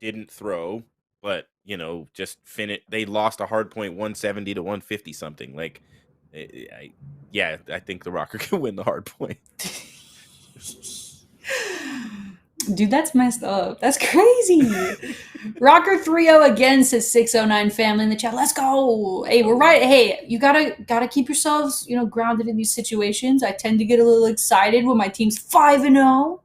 didn't throw, but just finish. They lost a hard point 170 to 150 something. Like, I think the RØKKR can win the hard point. Dude, that's messed up. That's crazy. RØKKR 3-0 again says 609 family in the chat. Let's go. Hey, we're right. Hey, you gotta keep yourselves, grounded in these situations. I tend to get a little excited when my team's 5-0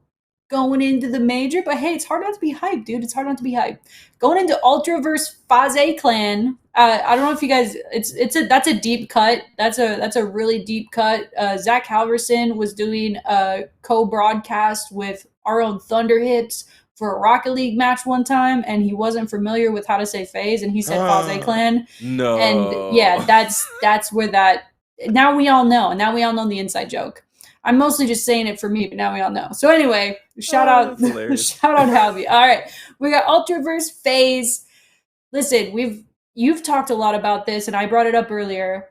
going into the major, but hey, it's hard not to be hyped, dude. It's hard not to be hyped. Going into Ultra versus FaZe clan. I don't know if you guys. That's a deep cut. That's a really deep cut. Zach Halverson was doing a co-broadcast with our own Thunder Hips for a Rocket League match one time, and he wasn't familiar with how to say FaZe, and he said FaZe clan. And yeah, No. that's where that. Now we all know. Now we all know the inside joke. I'm mostly just saying it for me, but now we all know. So anyway, shout out, That's hilarious. shout out Halby. All right, we got Ultraverse FaZe. Listen, you've talked a lot about this, and I brought it up earlier.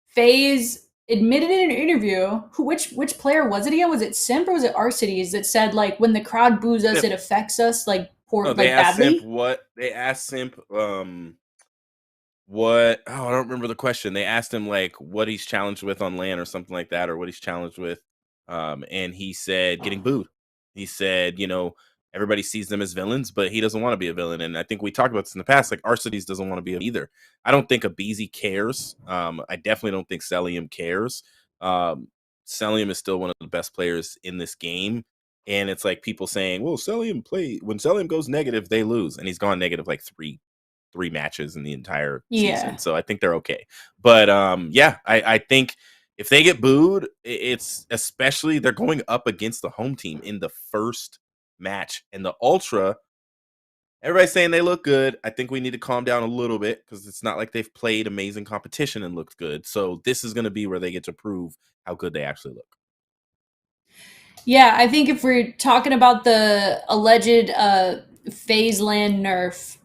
FaZe admitted in an interview, which player was it again? Was it Simp or was it Arcides that said like when the crowd boos us, Simp. it affects us like No, like badly? they asked Simp what, oh, I don't remember the question. They asked him like what he's challenged with on LAN or something like that, or what he's challenged with. And he said getting booed. He said, everybody sees them as villains, but he doesn't want to be a villain. And I think we talked about this in the past. Like, Arcides doesn't want to be either. I don't think Abizi cares. I definitely don't think Celium cares. Celium is still one of the best players in this game. And it's like people saying, well, when Celium goes negative, they lose. And he's gone negative like three matches in the entire season. Yeah. So I think they're okay. But I think if they get booed, it's especially they're going up against the home team in the first match. And the Ultra, everybody's saying they look good. I think we need to calm down a little bit because it's not like they've played amazing competition and looked good. So this is going to be where they get to prove how good they actually look. Yeah, I think if we're talking about the alleged FaZe Land nerf,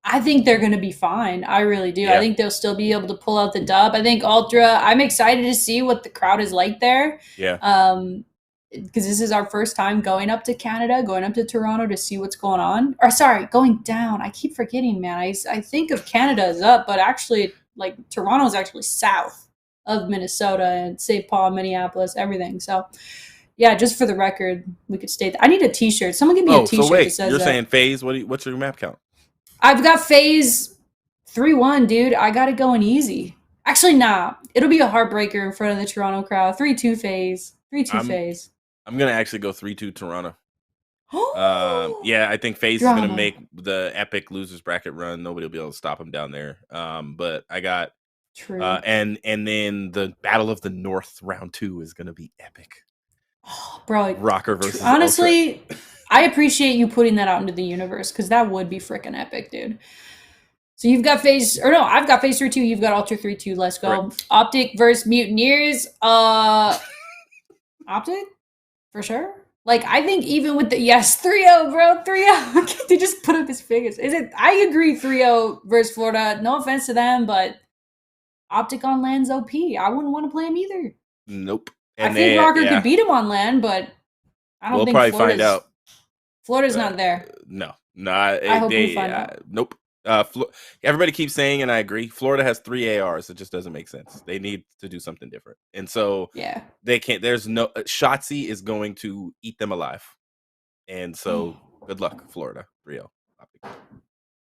I think they're going to be fine. I really do. Yeah. I think they'll still be able to pull out the dub. I think Ultra, I'm excited to see what the crowd is like there. Yeah. Because this is our first time going up to Canada, going up to Toronto to see what's going on. Or sorry, going down. I keep forgetting, man. I think of Canada as up, but actually, like Toronto is actually south of Minnesota and St. Paul, Minneapolis, everything. So, yeah, just for the record, we could state that. I need a T-shirt. Someone give me a T-shirt so wait, that says you're that. saying FaZe? What's your map count? I've got FaZe 3-1, dude. I got it going easy. Actually, nah. It'll be a heartbreaker in front of the Toronto crowd. 3-2 FaZe. 3-2 FaZe. I'm gonna actually go 3-2 Toronto. Yeah, I think FaZe is gonna make the epic losers bracket run. Nobody will be able to stop them down there. But I got True. and then the Battle of the North round 2 is gonna be epic. Bro, RØKKR versus Ultra. honestly, I appreciate you putting that out into the universe because that would be freaking epic, dude. So you've got phase, or no, I've got phase 3-2. You've got Ultra 3-2. Let's go. Correct. Optic versus Mutineers. Optic for sure. Like I think even with the yes 3-0, bro, 3-0. They just put up his fingers. Is it? I agree 3-0 versus Florida. No offense to them, but Optic on land's OP. I wouldn't want to play him either. Nope. I And think they, RØKKR yeah, could beat him on land, but I don't we'll think probably find out. Florida's not there. No, I hope we find out. Nope. Everybody keeps saying, and I agree, Florida has 3 ARs. It just doesn't make sense. They need to do something different, and so Yeah, they can't. There's no Shotzi is going to eat them alive, and so good luck, Florida. 3-0 Optic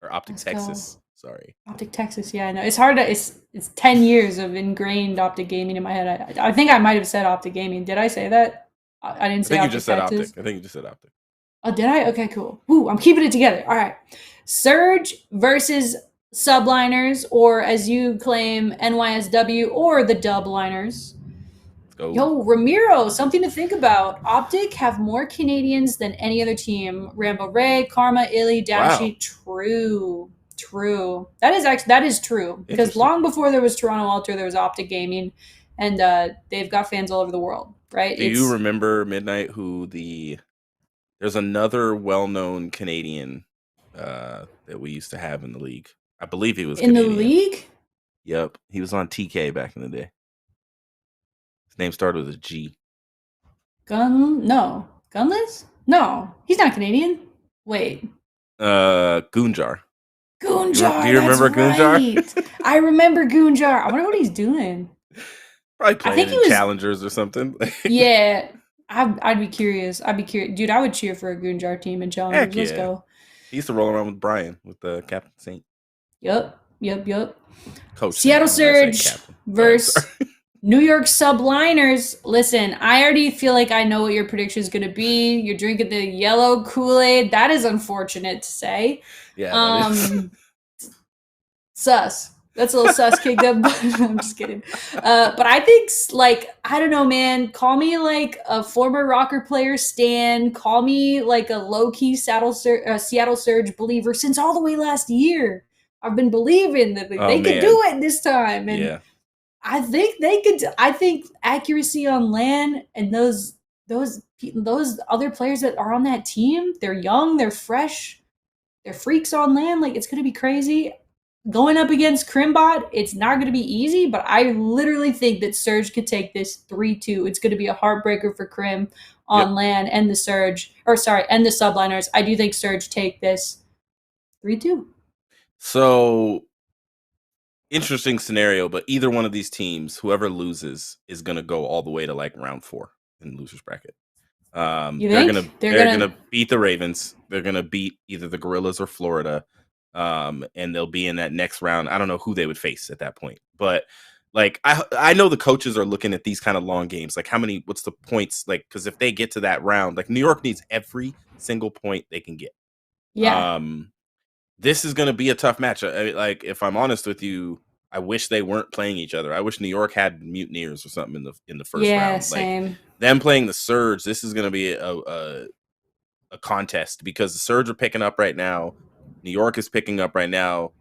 or Optic let's Texas. go. Sorry, Optic Texas. Yeah, I know. It's hard to. It's 10 years of ingrained Optic gaming in my head. I think I might have said Optic gaming. Did I say that? I didn't I say think you Optic just said Texas. Optic. I think you just said Optic. Oh, did I? Okay, cool. Ooh, I'm keeping it together. All right. Surge versus subliners, or as you claim, NYSW or the dubliners. Let's go. Yo, Ramiro, something to think about. Optic have more Canadians than any other team. Rambo Ray, Karma, Illy, Wow. Downsheet. True. That is true. Because Interesting. long before there was Toronto Ultra, there was Optic Gaming, and they've got fans all over the world, right? Do you remember MiDNiTE? There's another well-known Canadian that we used to have in the league. I believe he was in the Canadian. league. Yep, he was on TK back in the day. His name started with a G. Gunless? No, he's not Canadian. Wait, Goonjar. Goonjar. Do you That's remember Goonjar? right. I remember Goonjar. I wonder what he's doing. Probably I playing think he in was. challengers or something. Yeah, I'd be curious. Dude. I would cheer for a Goonjar team in challengers. Heck Let's yeah. go. He used to roll around with Brian with the Captain Saint. Yup. Coach Seattle Saint. Surge versus New York Subliners. Listen, I already feel like I know what your prediction is going to be. You're drinking the yellow Kool-Aid. That is unfortunate to say. Yeah, that is. Sus. That's a little sus, Kingdom. I'm just kidding. But I think, like, I don't know, man. Call me like a former RØKKR player stan. Call me like a low-key Seattle Surge believer since all the way last year. I've been believing that they could do it this time. And Yeah. I think they could. I think accuracy on land and those other players that are on that team, they're young, they're fresh, they're freaks on land. Like, it's going to be crazy. Going up against Crimbot, it's not going to be easy, but I literally think that Surge could take this 3-2. It's going to be a heartbreaker for Crim on land and the Surge, and the Subliners. I do think Surge take this 3-2. So, interesting scenario, but either one of these teams, whoever loses, is going to go all the way to like round 4 in the losers bracket. They're gonna beat the Ravens. They're gonna beat either the Gorillas or Florida, and they'll be in that next round. I don't know who they would face at that point, but like I know the coaches are looking at these kind of long games. Like what's the points? Like, because if they get to that round, like New York needs every single point they can get. Yeah. This is gonna be a tough match. Like, if I'm honest with you, I wish they weren't playing each other. I wish New York had Mutineers or something in the first round. Yeah, same. Like, them playing the Surge, this is going to be a contest because the Surge are picking up right now. New York is picking up right now.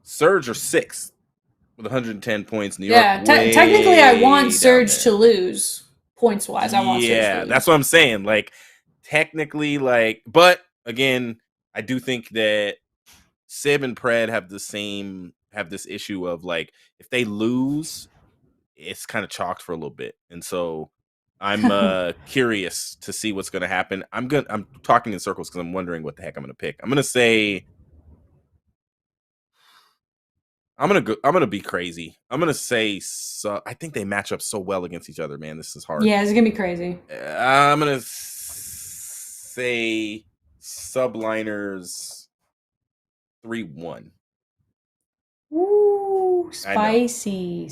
Surge are 6th with 110 points. New York, technically, I want Surge to lose points wise. I want Surge to lose. Yeah, that's what I'm saying. Like, technically, but again, I do think that Sib and Pred have this issue of like, if they lose, it's kind of chalked for a little bit, and so I'm curious to see what's going to happen. I'm talking in circles because I'm wondering what the heck I'm going to pick. I'm going to say I'm going to be crazy. I'm going to say I think they match up so well against each other, man. This is hard. Yeah, it's going to be crazy. I'm going to say Subliners 3-1. Ooh, spicy.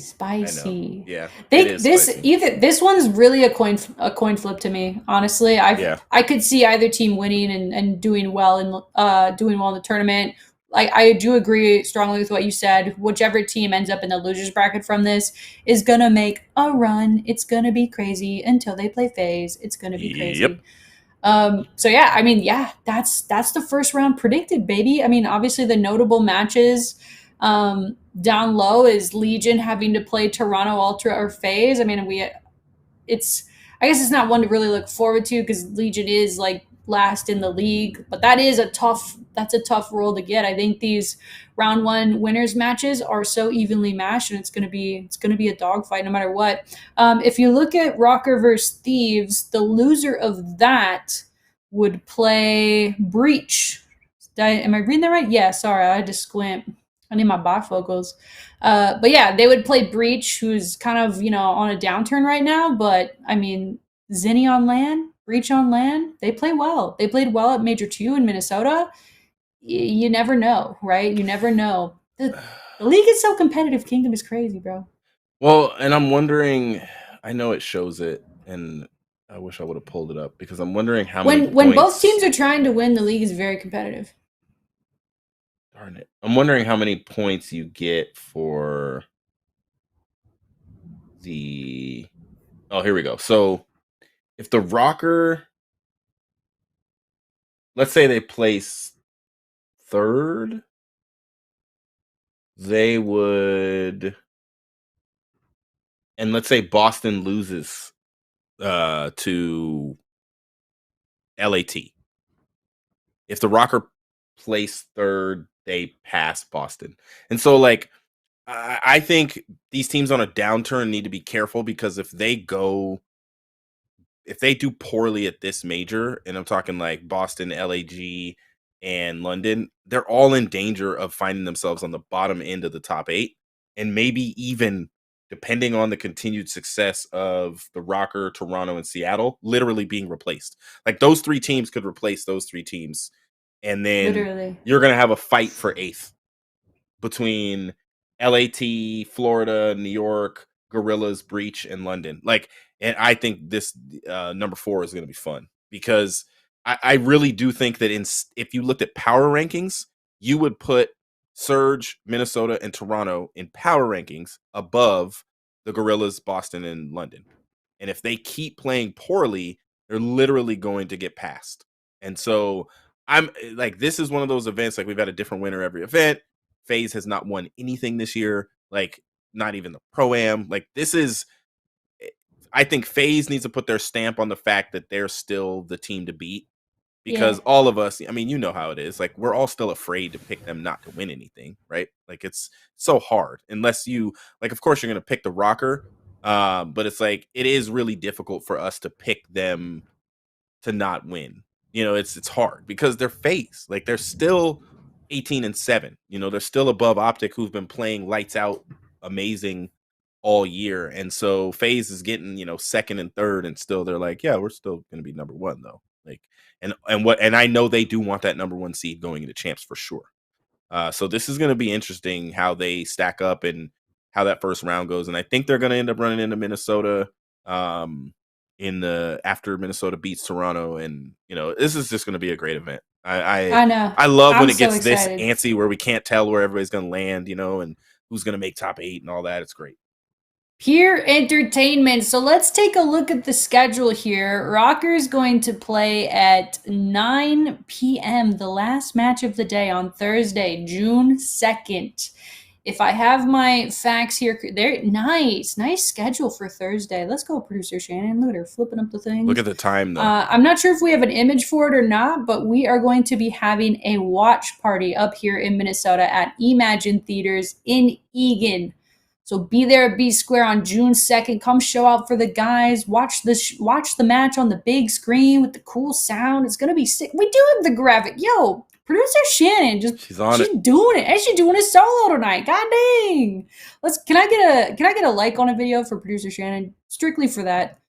Yeah, this one's really a coin flip to me. Honestly, I could see either team winning and doing well in the tournament. I do agree strongly with what you said. Whichever team ends up in the losers bracket from this is gonna make a run. It's gonna be crazy until they play FaZe. It's gonna be Yep. crazy. So yeah, I mean, yeah, that's the first round predicted, baby. I mean, obviously the notable matches down low is Legion having to play Toronto Ultra or FaZe. I mean, it's I guess it's not one to really look forward to because Legion is like last in the league, but that's a tough role to get. I think these round one winners matches are so evenly matched, and it's gonna be a dogfight no matter what. If you look at RØKKR versus Thieves, the loser of that would play Breach. Am I reading that right? Yeah, sorry, I had to squint. I need my bifocals. But yeah, they would play Breach, who's kind of, on a downturn right now. But I mean, Zinni on LAN, Breach on LAN, they play well. They played well at Major 2 in Minnesota. You never know, right? You never know. The league is so competitive. Kingdom is crazy, bro. Well, and I'm wondering, I know it shows it, and I wish I would have pulled it up because I'm wondering how many When both points. teams are trying to win, the league is very competitive. Darn it. I'm wondering how many points you get for the. Oh, here we go. So if the RØKKR, let's say they place third, they would. And let's say Boston loses to LAT. If the RØKKR place third, they pass Boston. And so, like, I think these teams on a downturn need to be careful because if they do poorly at this major, and I'm talking like Boston, LAG, and London, they're all in danger of finding themselves on the bottom end of the top 8, and maybe even, depending on the continued success of the RØKKR, Toronto, and Seattle, literally being replaced. Like those 3 teams could replace those 3 teams, and then Literally. you're gonna have a fight for 8th between LAT, Florida, New York, Gorillas, Breach, and London. Like, and I think this number 4 is going to be fun because I really do think that if you looked at power rankings, you would put Surge, Minnesota, and Toronto in power rankings above the Gorillas, Boston, and London. And if they keep playing poorly, they're literally going to get passed. And so I'm like, this is one of those events, like we've had a different winner every event. FaZe has not won anything this year, like not even the Pro-Am. Like this is, I think FaZe needs to put their stamp on the fact that they're still the team to beat Yeah. because all of us, I mean, you know how it is. Like we're all still afraid to pick them not to win anything, right? Like it's so hard unless you, like, of course you're going to pick the RØKKR, but it's like it is really difficult for us to pick them to not win. You know, it's hard because they're FaZe. Like they're still 18-7. You know, they're still above Optic, who've been playing lights out amazing all year. And so FaZe is getting, second and third, and still they're like, yeah, we're still gonna be number 1 though. Like and I know they do want that number 1 seed going into champs for sure. So this is gonna be interesting how they stack up and how that first round goes. And I think they're gonna end up running into Minnesota. In the after Minnesota beats Toronto, and this is just going to be a great event. I know. I love when I'm it so gets this excited. antsy where we can't tell where everybody's going to land, and who's going to make top 8 and all that. It's great. Pure entertainment. So let's take a look at the schedule here. RØKKR is going to play at 9 p.m., the last match of the day on Thursday, June 2nd. If I have my facts here, they're nice schedule for Thursday. Let's go, producer Shannon. Look at her flipping up the things. Look at the time, though. I'm not sure if we have an image for it or not, but we are going to be having a watch party up here in Minnesota at Imagine Theaters in Eagan. So be there at B Square on June 2nd. Come show out for the guys. Watch the match on the big screen with the cool sound. It's gonna be sick. We do have the graphic. Yo, producer Shannon, she's doing it. And she's doing it solo tonight. God dang. Can I get a like on a video for producer Shannon? Strictly for that.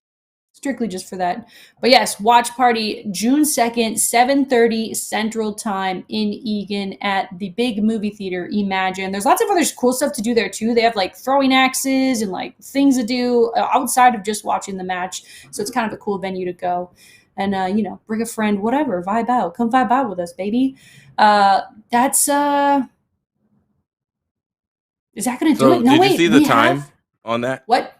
Strictly just for that. But yes, watch party June 2nd, 7:30 Central Time in Eagan at the big movie theater, Imagine. There's lots of other cool stuff to do there too. They have like throwing axes and like things to do outside of just watching the match. So it's kind of a cool venue to go. and bring a friend, whatever, vibe out, come vibe out with us, baby. That's is that gonna do So it? No, did you wait, see the we time have on that? what?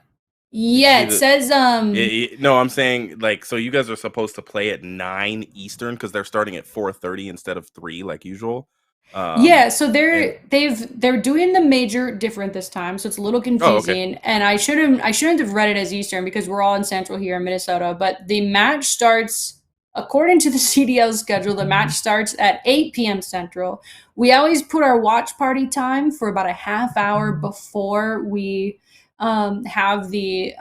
Did you Yeah, see it the? says No, I'm saying like so you guys are supposed to play at 9 Eastern because they're starting at 4:30 instead of 3 like usual. yeah, so And they're doing the major different this time, so it's a little oh, okay. confusing. And I shouldn't have read it as Eastern because we're all in Central here in Minnesota. But the match starts according to the CDL schedule. The match starts at 8 p.m. Central. We always put our watch party time for about a half hour before we have the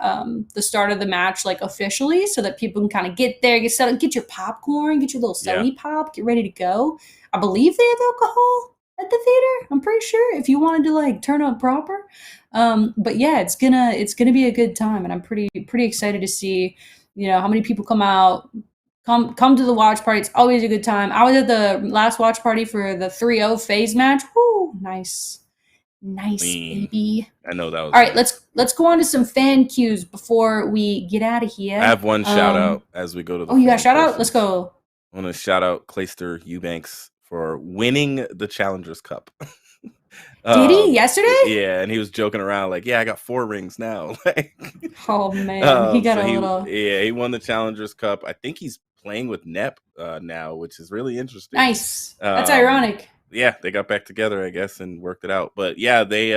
start of the match, like officially, so that people can kind of get there, get settled, get your popcorn, get your little Yeah. sody pop, get ready to go. I believe they have alcohol at the theater. I'm pretty sure if you wanted to like turn up proper. But yeah, it's gonna be a good time, and I'm pretty excited to see how many people come out. Come to the watch party. It's always a good time. I was at the last watch party for the 3-0 FaZe match. Whoo, nice, nice Clean. baby. I know that was All right, nice. let's go on to some fan cues before we get out of I here. have one shout out as we go to the Oh, you got a fan shout out? Let's portions. go. I want to shout out Clayster Eubanks for winning the Challengers Cup. Did he yesterday? Yeah, and he was joking around like, "Yeah, I got 4 rings now." Like, Oh man, he got so a little he won the Challengers Cup. I think he's playing with Nep now, which is really interesting. nice. That's Um, ironic. yeah, they got back together, I guess, and worked it out. But yeah, they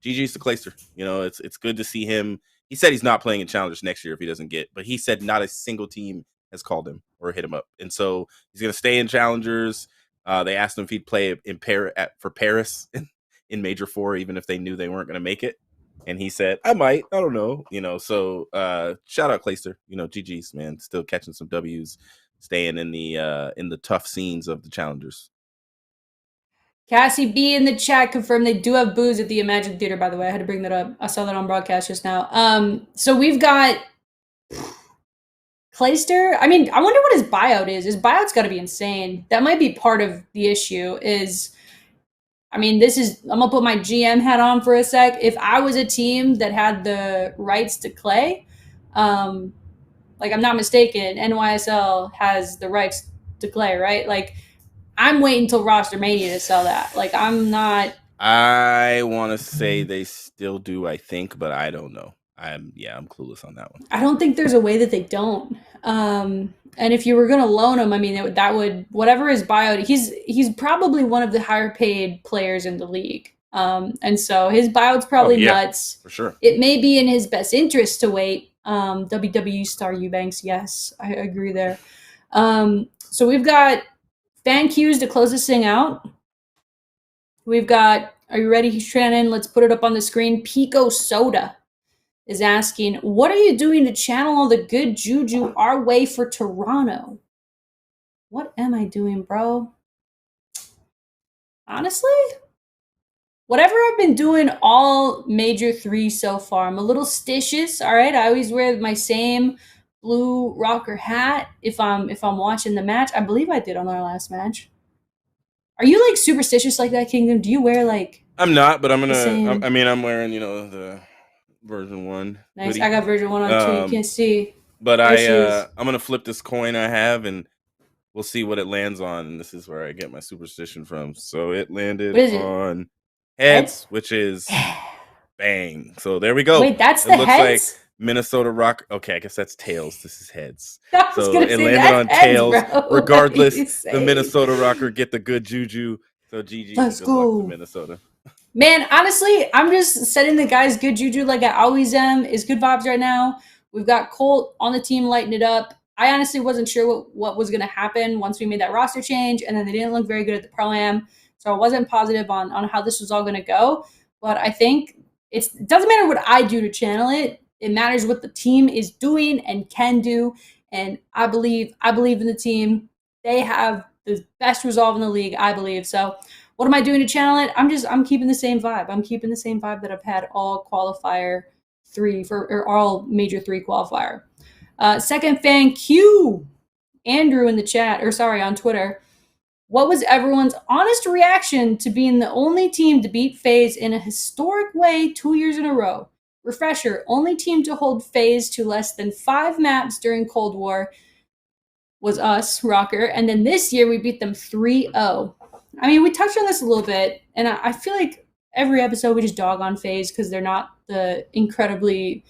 GG's to Clayster. It's good to see him. He said he's not playing in Challengers next year if he doesn't get, but he said not a single team has called him or hit him up, and so he's gonna stay in Challengers. They asked him if he'd play in for Paris in Major 4, even if they knew they weren't going to make it. And he said, I might. I don't know. So shout out Clayster. GG's, man. Still catching some W's, staying in the tough scenes of the challengers. Cassie B in the chat confirmed they do have booze at the Imagine Theater, by the way. I had to bring that up. I saw that on broadcast just now. So we've got Clayster. I mean, I wonder what his buyout is. His buyout's got to be insane. That might be part of the issue I'm gonna put my GM hat on for a sec. If I was a team that had the rights to Clay, like I'm not mistaken, NYSL has the rights to Clay, right? Like I'm waiting until Roster Mania to sell that. Like I'm not. I want to say they still do, I think, but I don't know. I'm clueless on that one. I don't think there's a way that they don't. And if you were going to loan him, I mean, that would whatever his buyout. He's probably one of the higher paid players in the league. And so his buyout's probably nuts. For sure. It may be in his best interest to wait. WWE star Eubanks, yes, I agree there. So we've got fan cues to close this thing out. We've got. Are you ready, Shannon? Let's put it up on the screen. Pico Soda is asking, what are you doing to channel all the good juju our way for Toronto? What am I doing, bro? Honestly, whatever I've been doing all Major 3 so far. I'm a little stitious, all right? I always wear my same blue RØKKR hat if I'm watching the match. I believe I did on our last match. Are you like superstitious like that, Kingdom? Do you wear like I'm not, but I'm same? gonna I'm wearing, the version 1 Nice. hoodie. I got version 1 on too. You can't see. But There I'm gonna flip this coin I have and we'll see what it lands on. And this is where I get my superstition from. So it landed on heads, which is bang. So there we go. Wait, that's it the looks heads? like Minnesota Rock. Okay, I guess that's tails. This is heads. So it landed on heads, tails. bro. Regardless, the Minnesota RØKKR get the good juju. So GG. Let's good go. luck to Minnesota. Man, honestly, I'm just setting the guys good juju like I always am. It's good vibes right now. We've got Colt on the team lighting it up. I honestly wasn't sure what was going to happen once we made that roster change, and then they didn't look very good at the Pro-Am. So I wasn't positive on how this was all going to go. But I think it doesn't matter what I do to channel it. It matters what the team is doing and can do. And I believe in the team. They have the best resolve in the league, I believe. So what am I doing to channel it? I'm keeping the same vibe. I'm keeping the same vibe that I've had all qualifier 3 or all Major 3 qualifier. Second fan Q, Andrew in the chat, or sorry, on Twitter. What was everyone's honest reaction to being the only team to beat FaZe in a historic way 2 years in a row? Refresher, only team to hold FaZe to less than 5 maps during Cold War. was us, RØKKR, and then this year we beat them 3-0. I mean, we touched on this a little bit, and I feel like every episode we just dog on FaZe because they're not the incredibly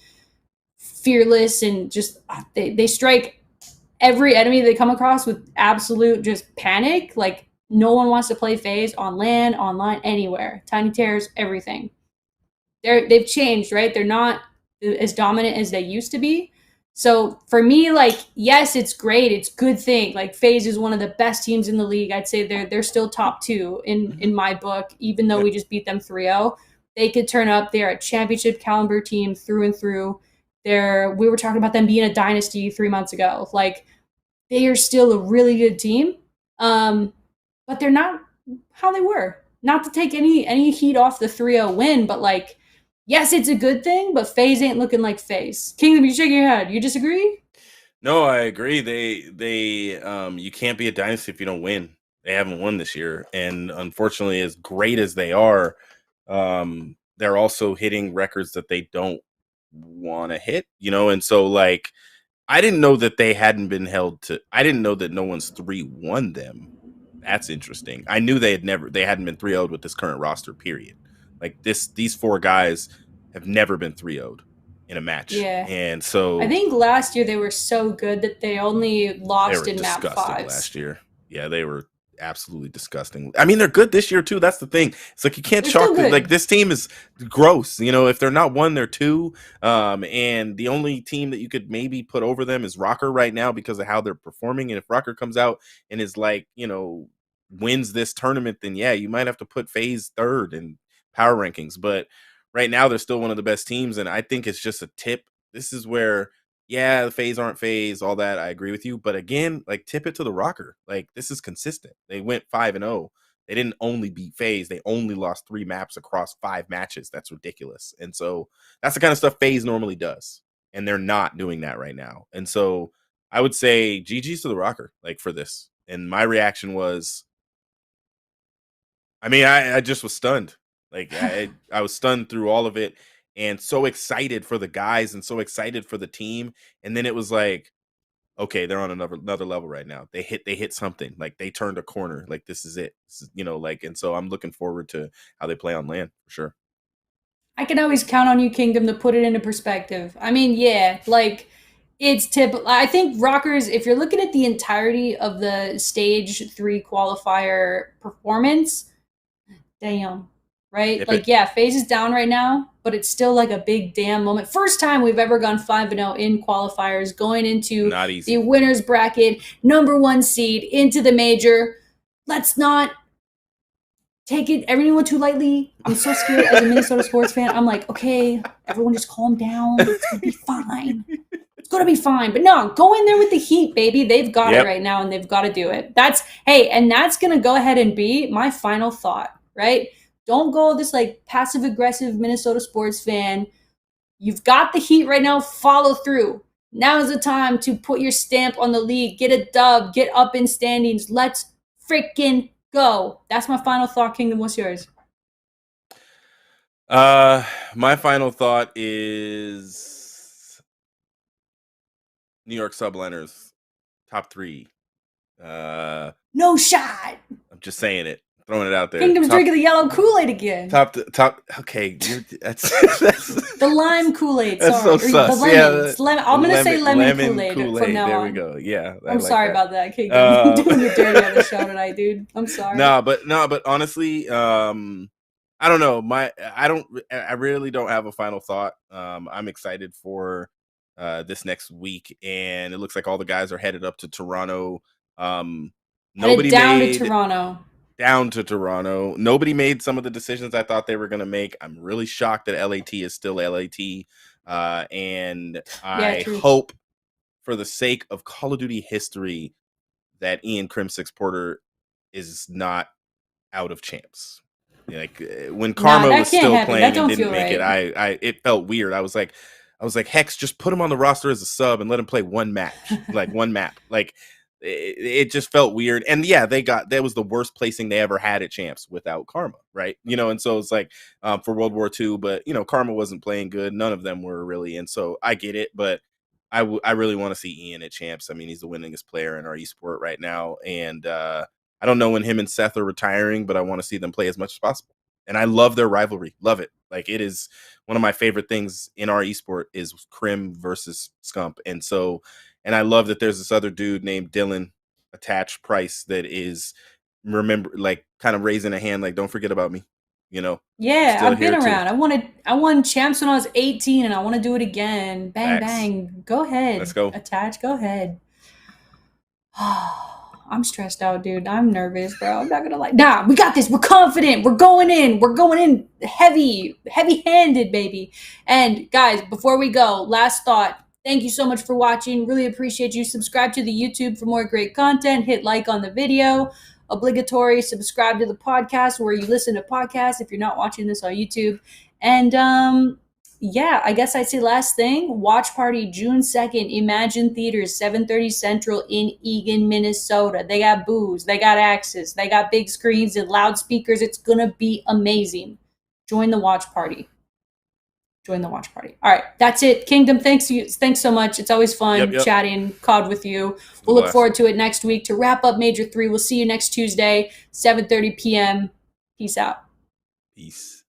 fearless and just they strike every enemy they come across with absolute just panic. Like no one wants to play FaZe on land, online, anywhere. Tiny tears, everything. They've changed, right? They're not as dominant as they used to be. So for me, like, yes, it's great. It's a good thing. Like FaZe is one of the best teams in the league. I'd say they're still top two in my book, even though we just beat them 3-0. They could turn up. They're a championship caliber team through and through. We were talking about them being a dynasty 3 months ago. Like they are still a really good team. But they're not how they were. Not to take any heat off the 3-0 win, but like yes, it's a good thing, but FaZe ain't looking like FaZe. Kingdom, you shaking your head. You disagree? No, I agree. You can't be a dynasty if you don't win. They haven't won this year, and unfortunately, as great as they are, they're also hitting records that they don't want to hit. And so like I didn't know that they hadn't been held to. I didn't know that no one's 3-1 them. That's interesting. I knew they hadn't been 3-0'd with this current roster. Period. Like these four guys have never been 3-0'd in a match. Yeah. And so I think last year they were so good that they only lost in map fives. Last year. Yeah, they were absolutely disgusting. I mean, they're good this year too. That's the thing. It's like you can't chalk like this team is gross. If they're not one, they're two. And the only team that you could maybe put over them is RØKKR right now because of how they're performing. And if RØKKR comes out and is like, wins this tournament, then yeah, you might have to put FaZe third in power rankings. But right now they're still one of the best teams, and I think it's just a tip. This is where the FaZe aren't FaZe, all that. I agree with you. But again, like tip it to the RØKKR. Like this is consistent. They went 5-0. They didn't only beat FaZe. They only lost 3 maps across 5 matches. That's ridiculous. And so that's the kind of stuff FaZe normally does. And they're not doing that right now. And so I would say GG's to the RØKKR, like for this. And my reaction was, I mean, I just was stunned. Like I was stunned through all of it. And so excited for the guys and so excited for the team. And then it was like, okay, they're on another level right now. They hit something. Like they turned a corner. Like this is it. And so I'm looking forward to how they play on land for sure. I can always count on you, Kingdom, to put it into perspective. I mean, yeah, like it's typical. I think RØKKR's, if you're looking at the entirety of the stage 3 qualifier performance, damn. Right? Like, yeah, FaZe is down right now, but it's still like a big damn moment. First time we've ever gone 5-0 in qualifiers, going into the winners bracket, #1 seed, into the major. Let's not take it everyone too lightly. I'm so scared as a Minnesota sports fan. I'm like, okay, everyone just calm down. It's gonna be fine. It's gonna be fine. But no, go in there with the heat, baby. They've got it right now, and they've got to do it. And that's gonna go ahead and be my final thought, right? Don't go this like passive aggressive Minnesota sports fan. You've got the heat right now. Follow through. Now is the time to put your stamp on the league. Get a dub. Get up in standings. Let's freaking go. That's my final thought. Kingdom, what's yours? My final thought is New York subliners top 3. No shot. I'm just saying it. Throwing it out there. Kingdom's drinking the yellow Kool-Aid again. Top. Okay, that's the lime Kool-Aid. That's sorry, so sus. I'm gonna say lemon Kool-Aid from now there on. we go. Yeah, I'm sorry about that, Kingdom. I'm doing the dirty on the show tonight, dude. I'm sorry. No, but honestly, I don't know. I really don't have a final thought. I'm excited for this next week, and it looks like all the guys are headed up to Toronto. Nobody down to Toronto. Nobody made some of the decisions I thought they were going to make. I'm really shocked that LAT is still LAT. And I hope for the sake of Call of Duty history that Ian Crim6 Porter is not out of champs. Like when Karma was still playing and didn't make it, it felt weird. I was like, Hex, just put him on the roster as a sub and let him play one match, like one map. Like it just felt weird. And yeah, that was the worst placing they ever had at champs without Karma, right? And so it's like for World War II, but Karma wasn't playing good. None of them were really. And so I get it, but I really want to see Ian at champs. I mean, he's the winningest player in our esport right now, and I don't know when him and Seth are retiring, but I want to see them play as much as possible. And I love their rivalry. Love it. Like, it is one of my favorite things in our esport is Crim versus Scump. And so, and I love that there's this other dude named Dylan Attach Price that is remember like kind of raising a hand, like, don't forget about me. You know, I'm Yeah, still I've been here too. around. I won champs when I was 18 and I want to do it again. Bang Facts. bang. Go Let's ahead. go. Attach, go ahead. I'm stressed out, dude. I'm nervous, bro. I'm not gonna lie. Nah, we got this. We're confident. We're going in. We're going in heavy-handed, baby. And guys, before we go, last thought. Thank you so much for watching. Really appreciate you. Subscribe to the YouTube for more great content. Hit like on the video. Obligatory. Subscribe to the podcast where you listen to podcasts if you're not watching this on YouTube. And yeah, I guess I'd say last thing, watch party June 2nd, Imagine Theaters, 7:30 Central in Eagan, Minnesota. They got booze, they got axes, they got big screens and loudspeakers. It's going to be amazing. Join the watch party. Join the watch party. All right, that's it. Kingdom, thanks so much. It's always fun Yep. chatting COD with you. We'll look Blast. forward to it next week to wrap up Major 3. We'll see you next Tuesday, 7:30 p.m. Peace out. Peace.